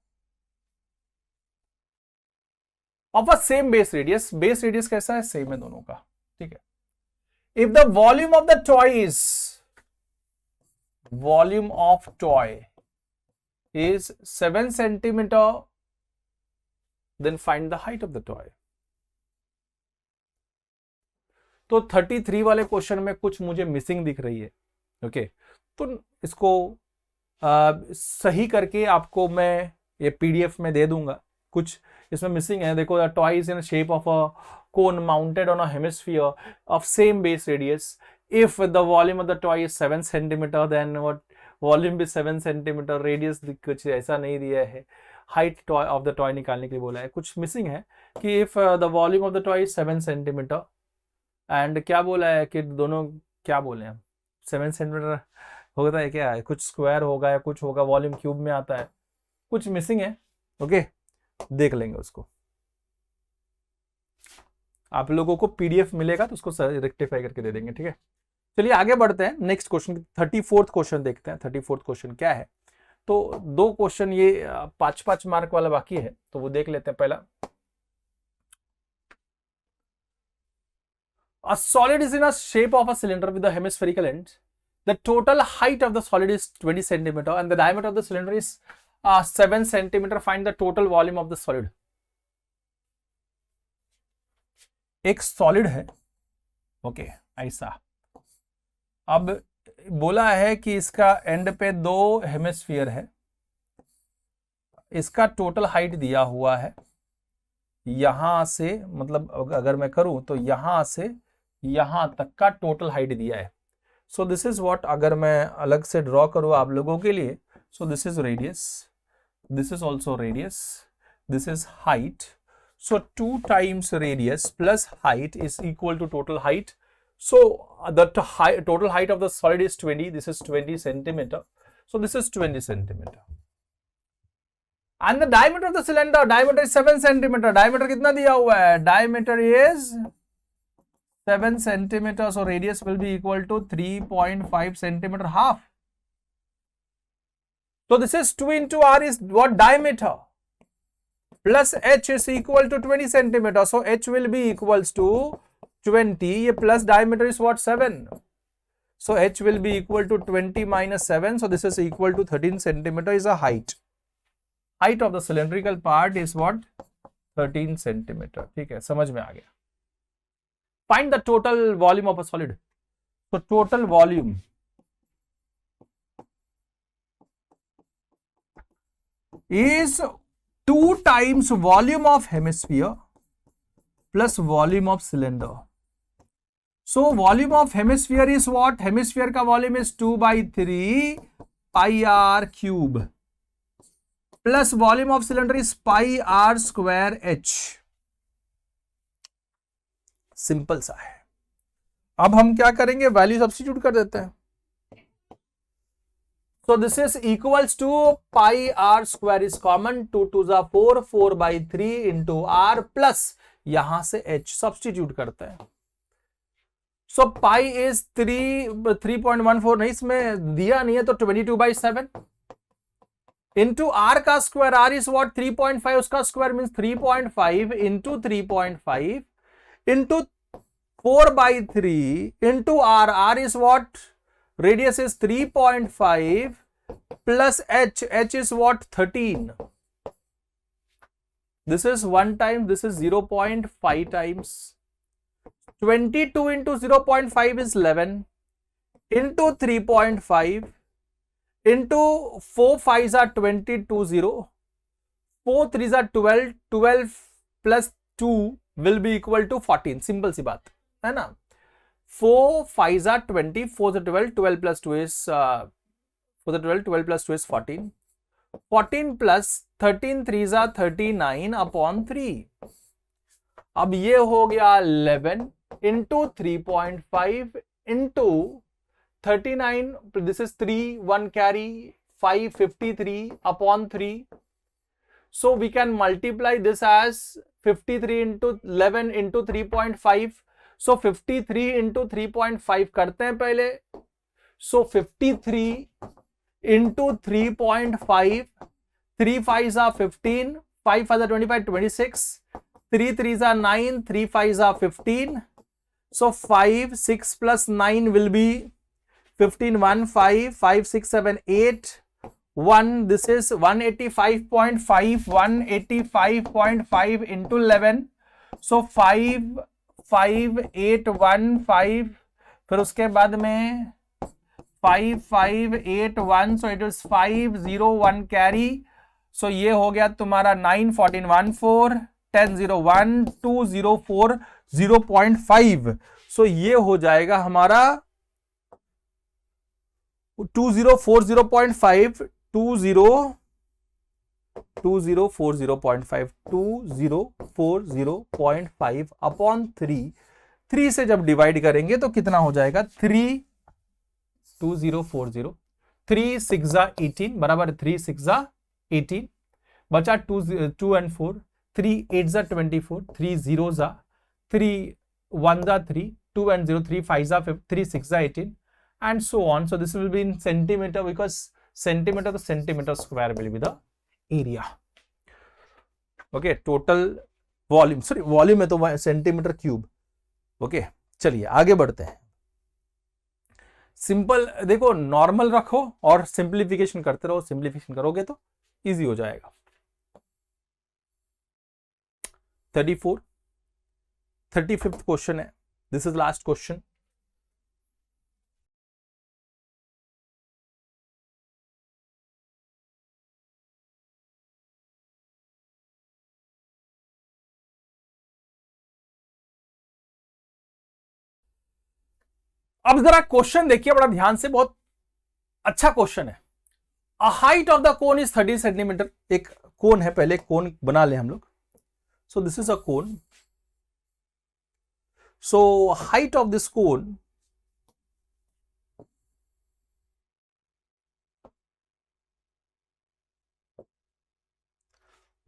Of a same base radius, base radius कैसा है, सेम है दोनों का, ठीक है। If the volume of the toy is, volume of toy is 7 centimetre, then find the height of the toy. तो 33 वाले क्वेश्चन में कुछ मुझे मिसिंग दिख रही है, ओके। तो इसको सही करके आपको मैं ये पीडीएफ में दे दूंगा, कुछ इसमें मिसिंग है। देखो, toy is in shape of a cone mounted on a hemisphere of same base radius, if the volume of the toy is 7 centimetre, then what volume भी 7 सेंटीमीटर, रेडियस कुछ ऐसा नहीं दिया है, हाइट ऑफ द टॉय निकालने के लिए बोला है। कुछ मिसिंग है कि if the volume of the toy is 7 centimetre and क्या बोला है कि दोनों क्या बोले हैं, 7 सेंटीमीटर होता है क्या, कुछ स्क्वायर होगा या कुछ होगा, वॉल्यूम क्यूब में आता है, कुछ मिसिंग है, ओके। देख लेंगे उसको, आप लोगों को पीडीएफ मिलेगा तो उसको रेक्टिफाई करके दे देंगे, ठीक है। चलिए आगे बढ़ते हैं, नेक्स्ट क्वेश्चन 34th क्वेश्चन देखते हैं। 34th क्वेश्चन क्या है, तो 2 क्वेश्चन ये 5-5 मार्क वाला बाकी है, तो वो देख लेते हैं। पहला, a solid is in a shape of a cylinder with a hemispherical end. The total height of the solid is 20 centimeter and the diameter of the cylinder is 7 centimeter. Find the total volume of the solid. एक solid है, okay, ऐसा। अब बोला है कि इसका and पे 2 hemisphere है, इसका टोटल हाइट दिया हुआ है, यहां से मतलब अगर मैं करूं तो यहां से यहां तक का टोटल हाइट दिया है। सो दिस इज व्हाट, अगर मैं अलग से ड्रॉ करूं आप लोगों के लिए, so this is radius, this is also radius, this is height. So 2 times radius plus height is equal to total height. So the total height of the solid is 20, this is 20 centimeter, so this is 20 centimeter. And the diameter of the cylinder, diameter is 7 centimeter, diameter कितना दिया हुआ है, diameter is 7 centimeter, so radius will be equal to 3.5 centimeter, half. So this is 2 into r is what, diameter, plus h is equal to 20 centimeter, so h will be equals to 20, ये plus diameter is what, 7, so h will be equal to 20 minus 7, so this is equal to 13 centimeter is a height. Height of the cylindrical part is what, 13 centimeter, ठीक है, समझ में आ गया। Find the total volume of a solid. So total volume is 2 times volume of hemisphere plus volume of cylinder. So volume of hemisphere is what? Hemisphere का volume is 2/3 pi r cube plus volume of cylinder is pi r square h. Simple सा है। अब हम क्या करेंगे, value substitute कर देते हैं। So this is equals to pi r square is common, 2 2 जा 4, 4/3 into r plus यहां से h सब्स्टिट्यूट करते हैं। सो पाई इज 3.14 नहीं, इसमें दिया नहीं है तो 22/7 इंटू आर का स्क्वायर, आर इज व्हाट 3.5, उसका square means 3.5 into 3.5 into 4/3 into are, are is what radius is 3.5 plus h is what 13. This is 1 time, this is 0.5 times. 22 into 0.5 is 11 into 3.5 into 4 5s are 22 0, 4 3s are 12, 12 plus 2 will be equal to 14. Simple सी बात है ना. 4 5s are 20, 4 is 12, 12 plus 2 is 4 12, 12 plus 2 is 14, 14 plus 13 3s are 39 upon 3. अब ये हो गया 11 into 3.5 into 39, this is 3, 1 carry, 5, 53 upon 3. So we can multiply this as 53 into 11 into 3.5. So 53 into 3.5 करते हैं पहले. So 53 into 3.5, 3 5s are 15, 5 5s are 25, 26, 3 3s are 9, 3 5s are 15. So 5, 6 plus 9 will be 15, 1, 5, 5, 6, 7, 8, 1. This is 185.5, 185.5 into 11. So 5, 5, 8, 1, 5. फिर उसके बाद में 5 5 8 1, so it is 5 0 1 carry. So ये हो गया तुम्हारा 9 14 1 4 10 0 1 2 0 4 0.5. so ये हो जाएगा हमारा 2040.5 2040.5 2040.5 अपॉन 3 से जब डिवाइड करेंगे तो कितना हो जाएगा 2040, 3 6 18 बराबर 3 6 18 बचा 2 and 4, 3 8 24, 3 0 3 1 3, 2 and 0, 3 5 3 6 18 and so on. So this will be in centimeter because centimeter to centimeter square will be the area. Okay, total volume, sorry volume है तो सेंटीमीटर क्यूब. ओके चलिए आगे बढ़ते हैं. सिंपल देखो, नॉर्मल रखो और सिंप्लीफिकेशन करते रहो. सिंप्लीफिकेशन करोगे तो इजी हो जाएगा. 35th क्वेश्चन है. This is last question. अब जरा क्वेश्चन देखिए बड़ा ध्यान से, बहुत अच्छा क्वेश्चन है. A height of the cone is 30 centimetre. एक कोन है, पहले कोन बना ले हम लोग. सो this is a cone. So height of this cone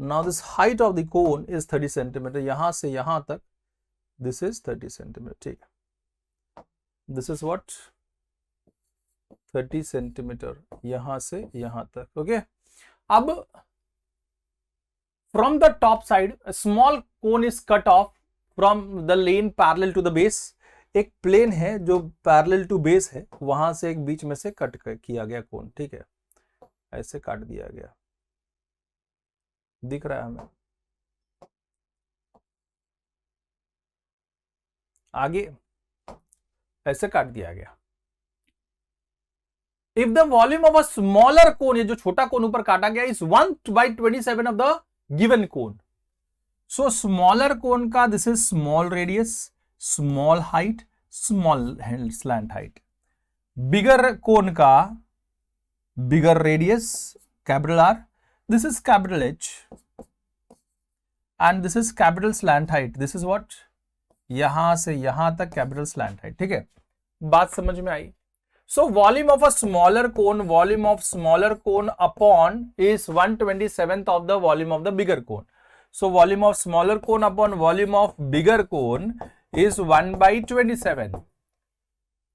now this height of the cone is 30 centimetre. यहां से यहां तक this is 30 सेंटीमीटर. ठीक है, this is what 30 सेंटीमीटर यहां से यहां तक. ओके अब from the top side a small cone is cut off from the lane parallel to the base. एक प्लेन है जो पैरेलल टू बेस है, वहां से एक बीच में से कट किया गया कोन. ठीक है, ऐसे काट दिया गया. दिख रहा है हमें आगे, ऐसे काट दिया गया. If the volume of a smaller cone, ये जो छोटा कोन ऊपर काटा गया, is 1/27 of the given cone. So smaller cone का this is small radius, small height, small slant height. Bigger cone का bigger radius capital R, this is capital H and this is capital slant height. this is what यहां से यहां तक capital slant height. ठीक है, बात समझ में आई. so volume of a smaller cone, volume of smaller cone upon is 1/27 of the volume of the bigger cone. so volume of smaller cone upon volume of bigger cone is 1/27.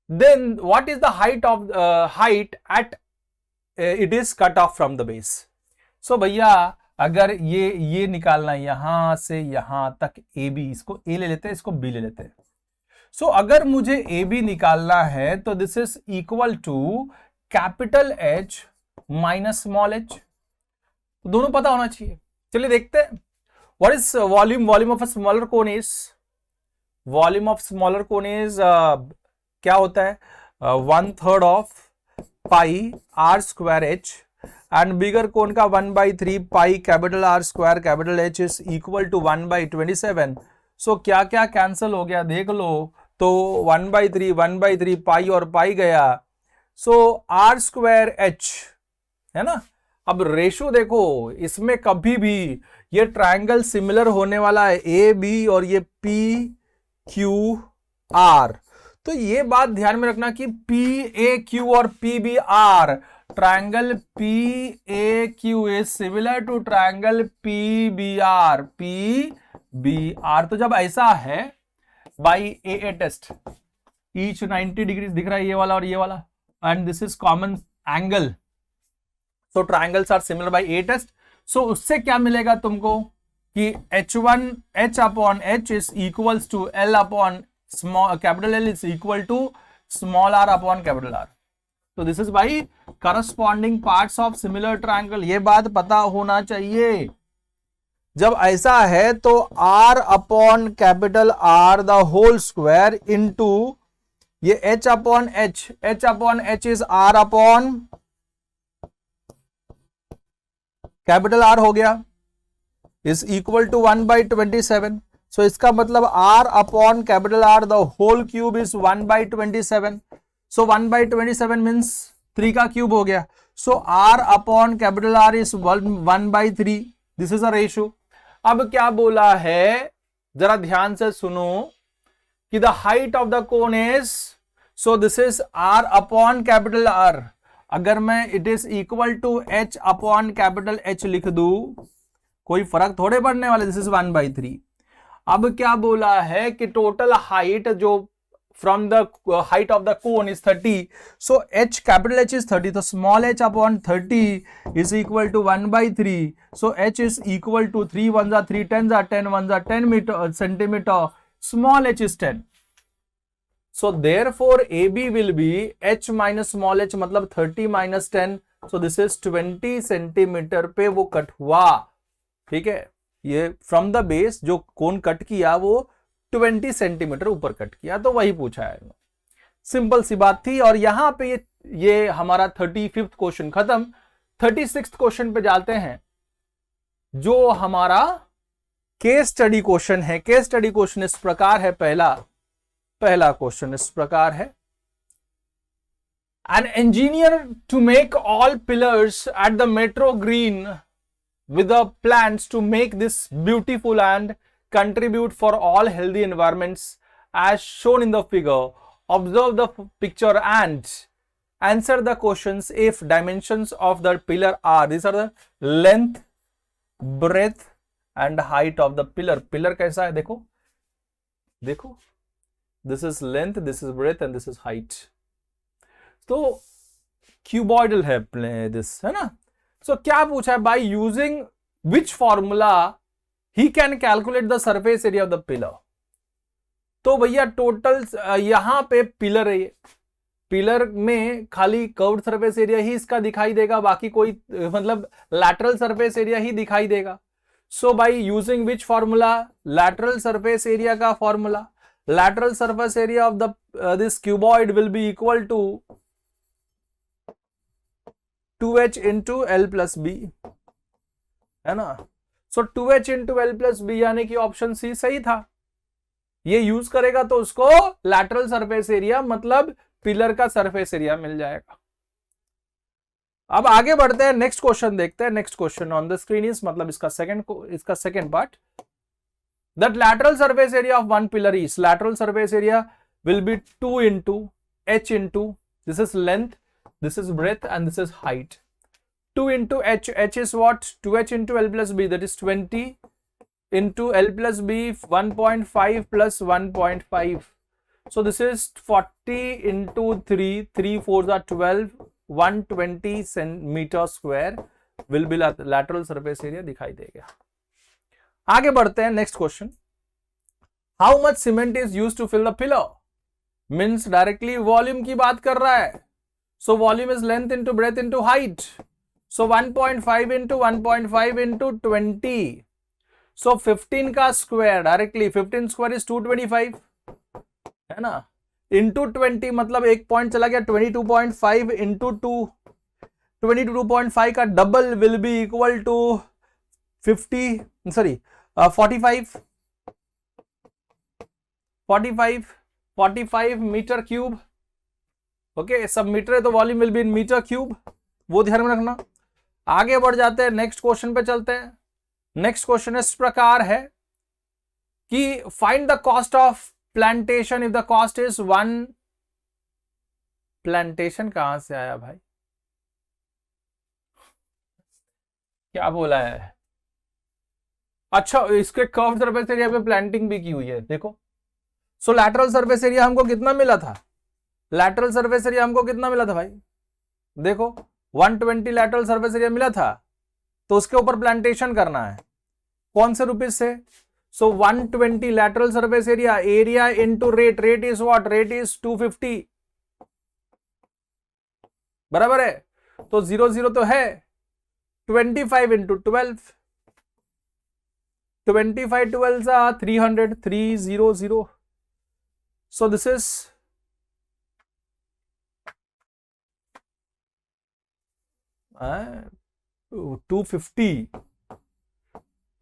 then what is the height at it is cut off from the base? So भैया अगर ये निकालना है यहां से यहां तक A B, इसको ए ले लेते हैं, इसको बी ले लेते हैं. सो अगर मुझे ए बी निकालना है तो this is equal to capital H minus small H. दोनों पता होना चाहिए. चलिए देखते हैं. What is volume of a smaller cone is, volume of smaller cone is क्या होता है, 1/3 of pi are square H, and bigger cone का 1/3 pi capital R square capital H is equal to 1/27. सो क्या क्या कैंसिल हो गया देख लो. तो 1/3 पाई और पाई गया. सो आर स्क्वायर एच है ना. अब रेशो देखो, इसमें कभी भी ये ट्रायंगल सिमिलर होने वाला है ए बी और ये पी क्यू आर. तो ये बात ध्यान में रखना कि पी ए क्यू और P B R, triangle P A Q is similar to triangle P B R, P B R. तो जब ऐसा है by A test, each 90 degree दिख रहा है ये वाला और ये वाला, and this is common angle. So triangles are similar by A test. So उससे क्या मिलेगा तुमको कि H1 H upon H is equals to L upon small capital L is equal to small r upon capital R. तो this is by corresponding parts of similar triangle. ये बात पता होना चाहिए. जब ऐसा है तो R upon capital R the whole square into ये H upon H is R upon capital R हो गया, इज इक्वल टू 1/27. सो इसका मतलब R upon capital R the whole cube is 1/27. So 1/27 means 3 का क्यूब हो गया. So R upon capital R is 1/3. This is a ratio. अब क्या बोला है जरा ध्यान से सुनो कि the height of the cone is, so this is R upon capital R. अगर मैं it is equal to H upon capital H लिख दू, कोई फर्क थोड़े पड़ने वाले. This is 1/3. अब क्या बोला है कि टोटल हाइट जो from the height of the cone is 30. So H capital H is 30. तो small h upon 30 is equal to 1/3. So H is equal to 3 1 3 10 10 1 10 metre centimetre. Small h is 10. So therefore AB will be H minus small h मतलब 30 minus 10. So this is 20 centimetre पे वो cut हुआ. ठीक है, ये from the base जो कोन cut किया वो 20 सेंटीमीटर ऊपर कट किया. तो वही पूछा है. सिंपल सी बात थी. और यहां पे ये हमारा 35th क्वेश्चन खत्म. 36th क्वेश्चन पे जाते हैं जो हमारा केस स्टडी क्वेश्चन है. केस स्टडी क्वेश्चन इस प्रकार है. पहला क्वेश्चन इस प्रकार है. An engineer to make all pillars at the metro green with the plans to make this beautiful and contribute for all healthy environments as shown in the figure. Observe the picture and answer the questions if dimensions of the pillar are. These are the length, breadth and height of the pillar. Pillar कैसा है देखो, देखो. This is length, this is breadth and this is height. तो cuboidal है this, है ना. So क्या पूछा है, by using which formula he can calculate the surface area of the pillar. तो भैया टोटल यहां पे पिलर है. ये पिलर में खाली कर्व्ड सरफेस एरिया ही इसका दिखाई देगा, बाकी कोई मतलब लैटरल सरफेस एरिया ही दिखाई देगा. So by using which formula, lateral surface area का formula. lateral surface area of the this cuboid will be equal to 2h into L plus B, है ना. सो 2h into L plus B यानी कि option C सही था. ये use करेगा तो उसको लैटरल सरफेस एरिया मतलब पिलर का सरफेस एरिया मिल जाएगा. अब आगे बढ़ते हैं, नेक्स्ट क्वेश्चन देखते हैं. Next question on the screen is मतलब इसका second part. That lateral surface area of one pillar is, lateral surface area will be 2 into h into, this is length, this is breadth and this is height. 2 into h, h is what, 2h into L plus B, that is 20 into L plus B 1.5 plus 1.5. So this is 40 into 3, 3 4s are 12, 120 centimeter square will be lateral surface area दिखाई देगा। आगे बढ़ते हैं, next question. How much cement is use to fill the pillar, means directly volume की बात कर रहा है। So volume is length into breadth into height. So 1.5 into 1.5 into 20, so 15 का स्क्वायर, डायरेक्टली 15 स्क्वायर इज 225 है ना, इंटू 20 मतलब एक पॉइंट चला गया, 22.5 इंटू 2, 22.5 का double will be equal to 45 metre cube. Okay, सब मीटर है तो volume will be in metre cube, वो ध्यान में रखना। आगे बढ़ जाते हैं, नेक्स्ट क्वेश्चन पे चलते हैं। नेक्स्ट क्वेश्चन इस प्रकार है कि find the cost of plantation if the cost is 1। Plantation कहां से आया भाई, क्या बोला है? अच्छा, इसके कर्व सरफेस एरिया पे प्लांटिंग भी की हुई है, देखो। सो लैटरल सरफेस एरिया हमको कितना मिला था? लैटरल सरफेस एरिया हमको कितना मिला था भाई? देखो 120 लैटरल सरफेस एरिया मिला था, तो उसके ऊपर प्लांटेशन करना है। कौन से रुपीज से? सो 120 lateral surface area, area into rate, rate is what? Rate is 250, बराबर है। तो 0 तो है, 25 इंटू 12, 25 12 300, 300। So this is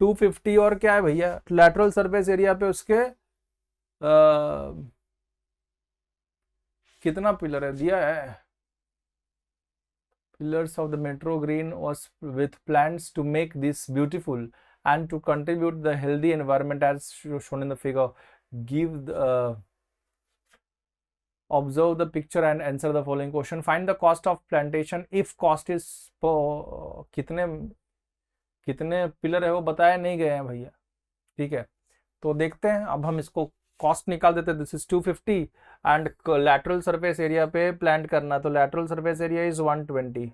250 और क्या है भैया लैटरल सरफेस एरिया पे उसके कितना पिलर है दिया है? Pillars of the metro green was with plants to make this beautiful and to contribute the healthy environment as shown in the figure. Give the observe the picture and answer the following question. Find the cost of plantation if cost is कितने pillar है वो बताया नहीं गए हैं भैया, ठीक है। तो देखते हैं, अब हम इसको कॉस्ट निकाल देते हैं। This is 250 and lateral surface area पे प्लांट करना, तो लैटरल सरफेस एरिया इज 120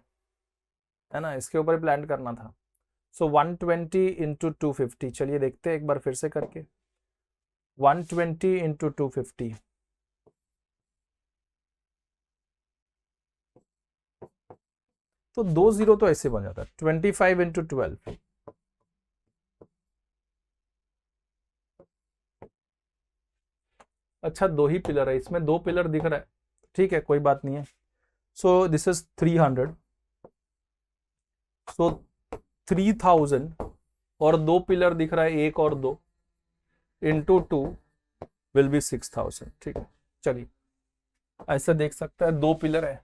है ना, इसके ऊपर प्लांट करना था। सो 120 इंटू 250, चलिए देखते हैं एक बार फिर से करके। 120 इंटू 250, तो 2 0 तो ऐसे बन जाता है। 25 इंटू 12, अच्छा 2 ही पिलर है इसमें, 2 पिलर दिख रहा है, ठीक है कोई बात नहीं है। सो दिस इज 300, सो 3000 और 2 पिलर दिख रहा है, 1 और 2 इंटू 2 विल बी 6000, ठीक है। चलिए ऐसा देख सकता है, 2 पिलर है।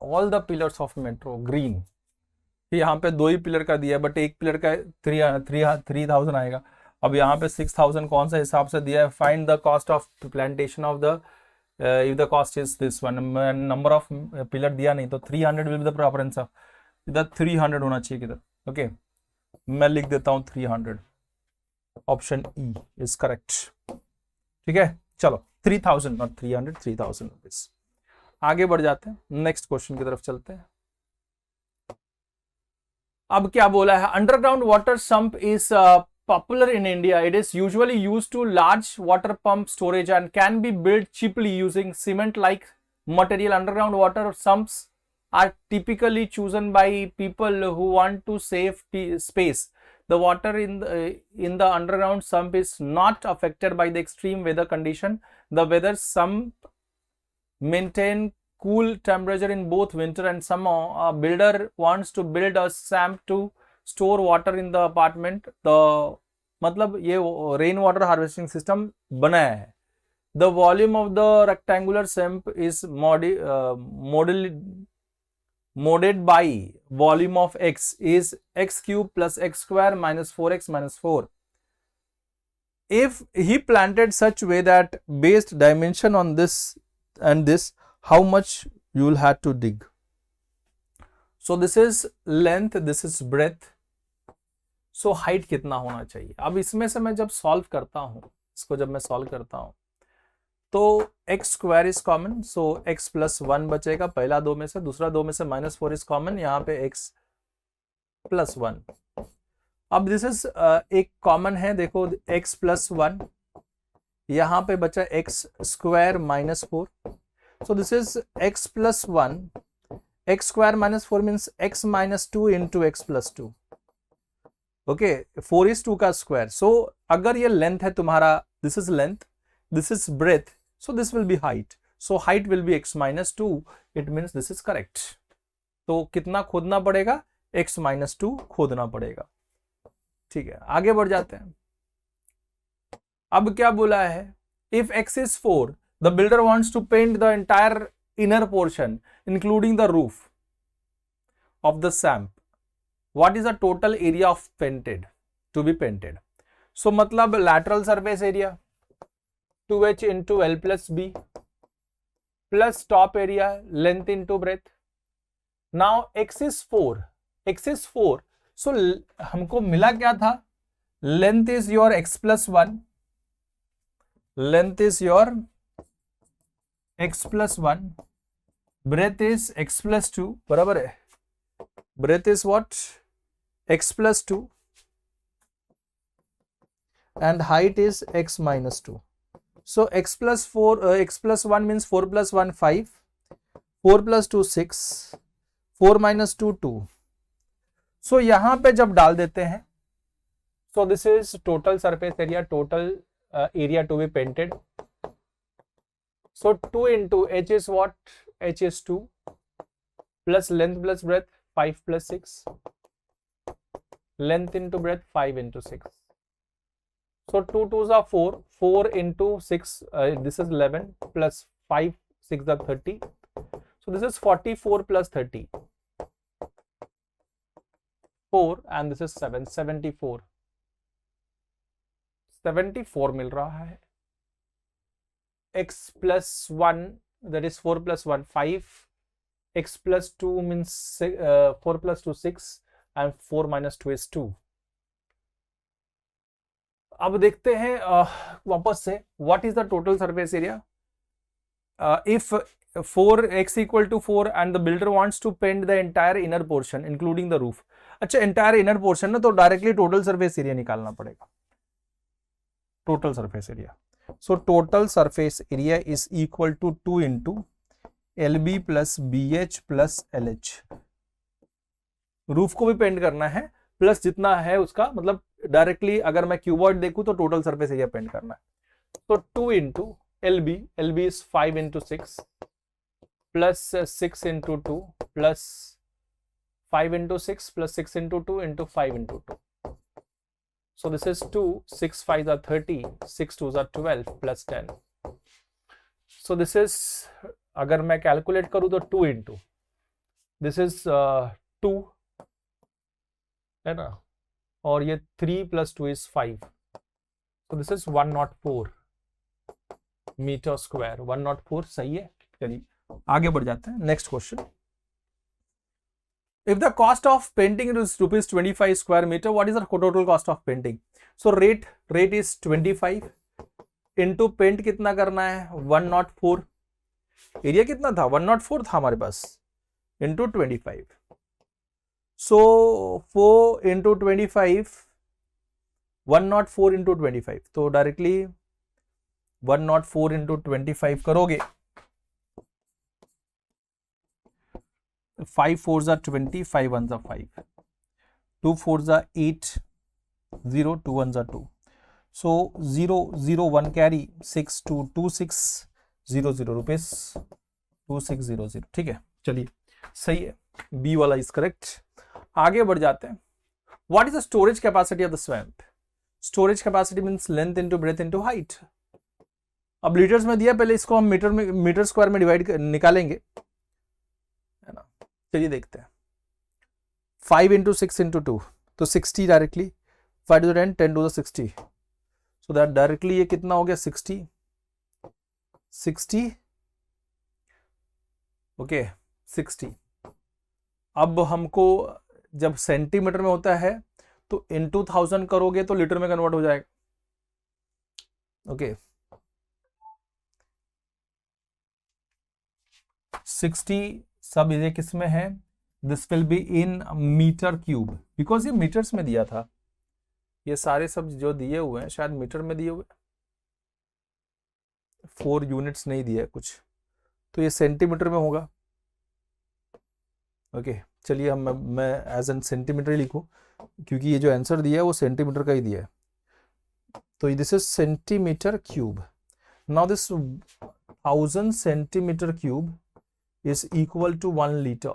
All the pillars of metro green, यहाँ पे 2 ही पिलर का दिया है, बट एक पिलर का 3000 आएगा। अब यहाँ पे 6000 कौन सा हिसाब से दिया है? Find the cost of plantation of the if the cost is this one, number of pillar दिया नहीं, तो 300 will be the proper answer. इधर 300 होना चाहिए किधर, ओके मैं लिख देता हूँ 300, ऑप्शन ई इज करेक्ट, ठीक है। चलो 3000 नॉट 300, 3000 रुपीज। आगे बढ़ जाते हैं, नेक्स्ट क्वेश्चन की तरफ चलते हैं। अब क्या बोला है? Underground water sump is popular in India. It is usually used to large water pump storage and can be built cheaply using cement-like material. Underground water sumps are typically chosen by people who want to save space. The water in the underground sump is not affected by the extreme weather condition. The weather sump maintain cool temperature in both winter and summer. A builder wants to build a sump to store water in the apartment. The मतलब ये rain water harvesting system बनाया है। The volume of the rectangular sump is modelled by volume of x is x cube plus x square minus 4x minus 4। If he planted such way that based dimension on this and this, how much you will have to dig. So this is length, this is breadth, so height कितना होना चाहिए। अब इसमें से मैं जब solve करता हूं इसको जब मैं सॉल्व करता हूं तो x square is common, so x plus 1 बचेगा पहला दो में से, दूसरा दो में से -4 इज कॉमन, यहाँ पे एक्स प्लस 1। अब दिस इज एक कॉमन है, देखो एक्स प्लस 1, यहाँ पे बचा x square -4, so this is x plus 1, x square -4 means x -2 into x plus 2। Okay, 4 is 2 का स्क्वायर। सो अगर ये लेंथ है तुम्हारा, this is length, this is breadth, so this will be height, so height will be x minus 2, it means this is correct। तो कितना खोदना पड़ेगा, x minus 2 खोदना पड़ेगा। ठीक है, आगे बढ़ जाते हैं। अब क्या बोला है, if x is 4 the builder wants to paint the entire inner portion including the roof of the samp, what is the total area of painted to be painted? so मतलब lateral surface area 2h into L plus B plus top area length into breadth। now x is 4, so हमको मिला क्या था, length is your x plus 1, length is your x plus 1, breadth is x plus 2, बराबर है, breadth is what, x plus 2 and height is x minus 2। so x plus 1 means 4 plus 1 5, 4 plus 2 6, 4 minus 2 2। so यहां पे जब डाल देते हैं, so this is total surface area, total area to be painted, so 2 into h is what, h is 2 plus length plus breadth 5 plus 6, length into breadth 5 into 6, so 2 2s are 4, 4 into 6, this is 11 plus 5 6 are 30, so this is 44 plus 30, 4 and this is 7, 74 मिल रहा है। x plus 1 that is 4 plus 1 5, x plus 2 means 4 plus 2 6 and 4 minus 2 is 2। अब देखते हैं वापस से, what is the total surface area if 4x equal to 4 and the builder wants to paint the entire inner portion including the roof। अच्छा, entire inner portion ना, तो directly total surface area निकालना पड़ेगा, total surface area. So total surface area is equal to 2 into LB plus BH plus LH। Roof को भी paint करना है, plus जितना है उसका, मतलब डायरेक्टली अगर मैं क्यूबॉइड देखूं तो टोटल सरफेस एरिया पेंट करना है। तो 2 into LB is 5 into 6 plus 6 into 2 plus 5 into 6 plus 6 into 2 into 5 into 2, so this is 2, 6 5s are 30, 6 2s are 12 plus 10, so this is, अगर मैं कैलकुलेट करूं तो 2 इंटू दिस इज 2 है ना, और ये 3 plus 2 is 5, so this is 104 metre square, 104 सही है। चलिए आगे बढ़ जाते हैं, next question. If the cost of painting is ₹25 square metre, what is the total cost of painting? So rate is 25 into paint कितना करना है 104, एरिया कितना था 104 था हमारे पास, इंटू 25, सो 4 इंटू 25 104 इंटू 25, तो डायरेक्टली 104 इंटू 25 करोगे, 5 4s are 20, 5 1s are 5, 2 4s are 8, 0 2 1s are 2, so 0 0 1 carry 6 2 2 6 0 0 rupees 2600। ठीक है, चलिए सही है, बी वाला इज करेक्ट। आगे बढ़ जाते हैं। What is the storage capacity of the swamp? Storage capacity means length into breadth into height. अब लीटर्स में दिया, पहले इसको हम मीटर स्क्वायर में डिवाइड निकालेंगे, है ना। चलिए देखते हैं, 5 इंटू 6 इंटू 2 तो 60 directly, 5 to 10 10 to 60, so that directly ये कितना हो गया 60 ओके 60। अब हमको जब सेंटीमीटर में होता है तो इंटू 1000 करोगे तो लीटर में कन्वर्ट हो जाएगा, ओके 60 सब ये किस में है, this will be in metre cube, because ये मीटर्स में दिया था, ये सारे सब जो दिए हुए हैं शायद मीटर में दिए हुए, 4 यूनिट्स नहीं दिया कुछ, तो ये सेंटीमीटर में होगा। ओके चलिए हम मैं एज एन सेंटीमीटर लिखूं, क्योंकि ये जो आंसर दिया है वो सेंटीमीटर का ही दिया है, तो this is centimetre cube. Now this 1000 centimetre cube is equal to 1 liter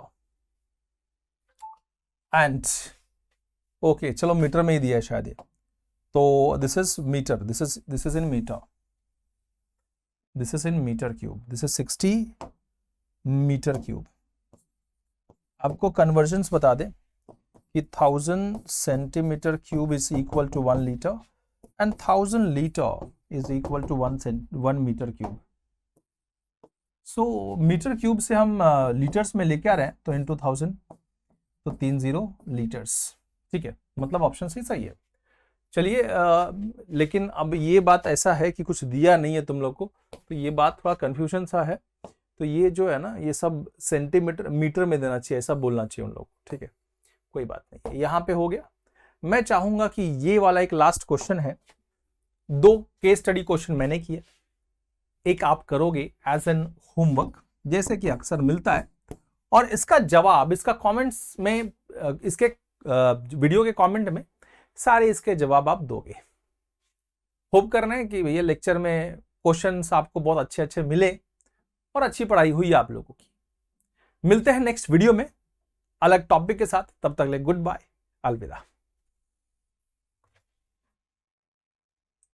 and okay चलो मीटर में ही दिया है शायद ये, तो this is metre, this is in metre, this is in metre cube, this is 60 metre cube. आपको conversions बता दें कि 1000 centimetre cube is equal to 1 litre and 1000 litre is equal to 1 metre cube. So metre cube से हम litres में लेके आ रहे हैं, तो इंटू 1000 तो 30 लीटर्स, ठीक है, मतलब ऑप्शन सही है। चलिए लेकिन अब ये बात ऐसा है कि कुछ दिया नहीं है तुम लोग को, तो ये बात थोड़ा कंफ्यूजन सा है, तो ये जो है ना ये सब सेंटीमीटर मीटर में देना चाहिए, ऐसा बोलना चाहिए उन लोग, ठीक है, कोई बात नहीं, यहाँ पे हो गया। मैं चाहूंगा कि ये वाला एक लास्ट क्वेश्चन है, 2 केस स्टडी क्वेश्चन मैंने किए, एक आप करोगे एज एन होमवर्क जैसे कि अक्सर मिलता है, और इसका जवाब इसका कमेंट्स में, इसके वीडियो के कमेंट में सारे इसके जवाब आप दोगे। होप करना है कि भैया लेक्चर में क्वेश्चंस आपको बहुत अच्छे अच्छे मिले और अच्छी पढ़ाई हुई आप लोगों की। मिलते हैं नेक्स्ट वीडियो में अलग टॉपिक के साथ, तब तक ले गुड बाय, अलविदा।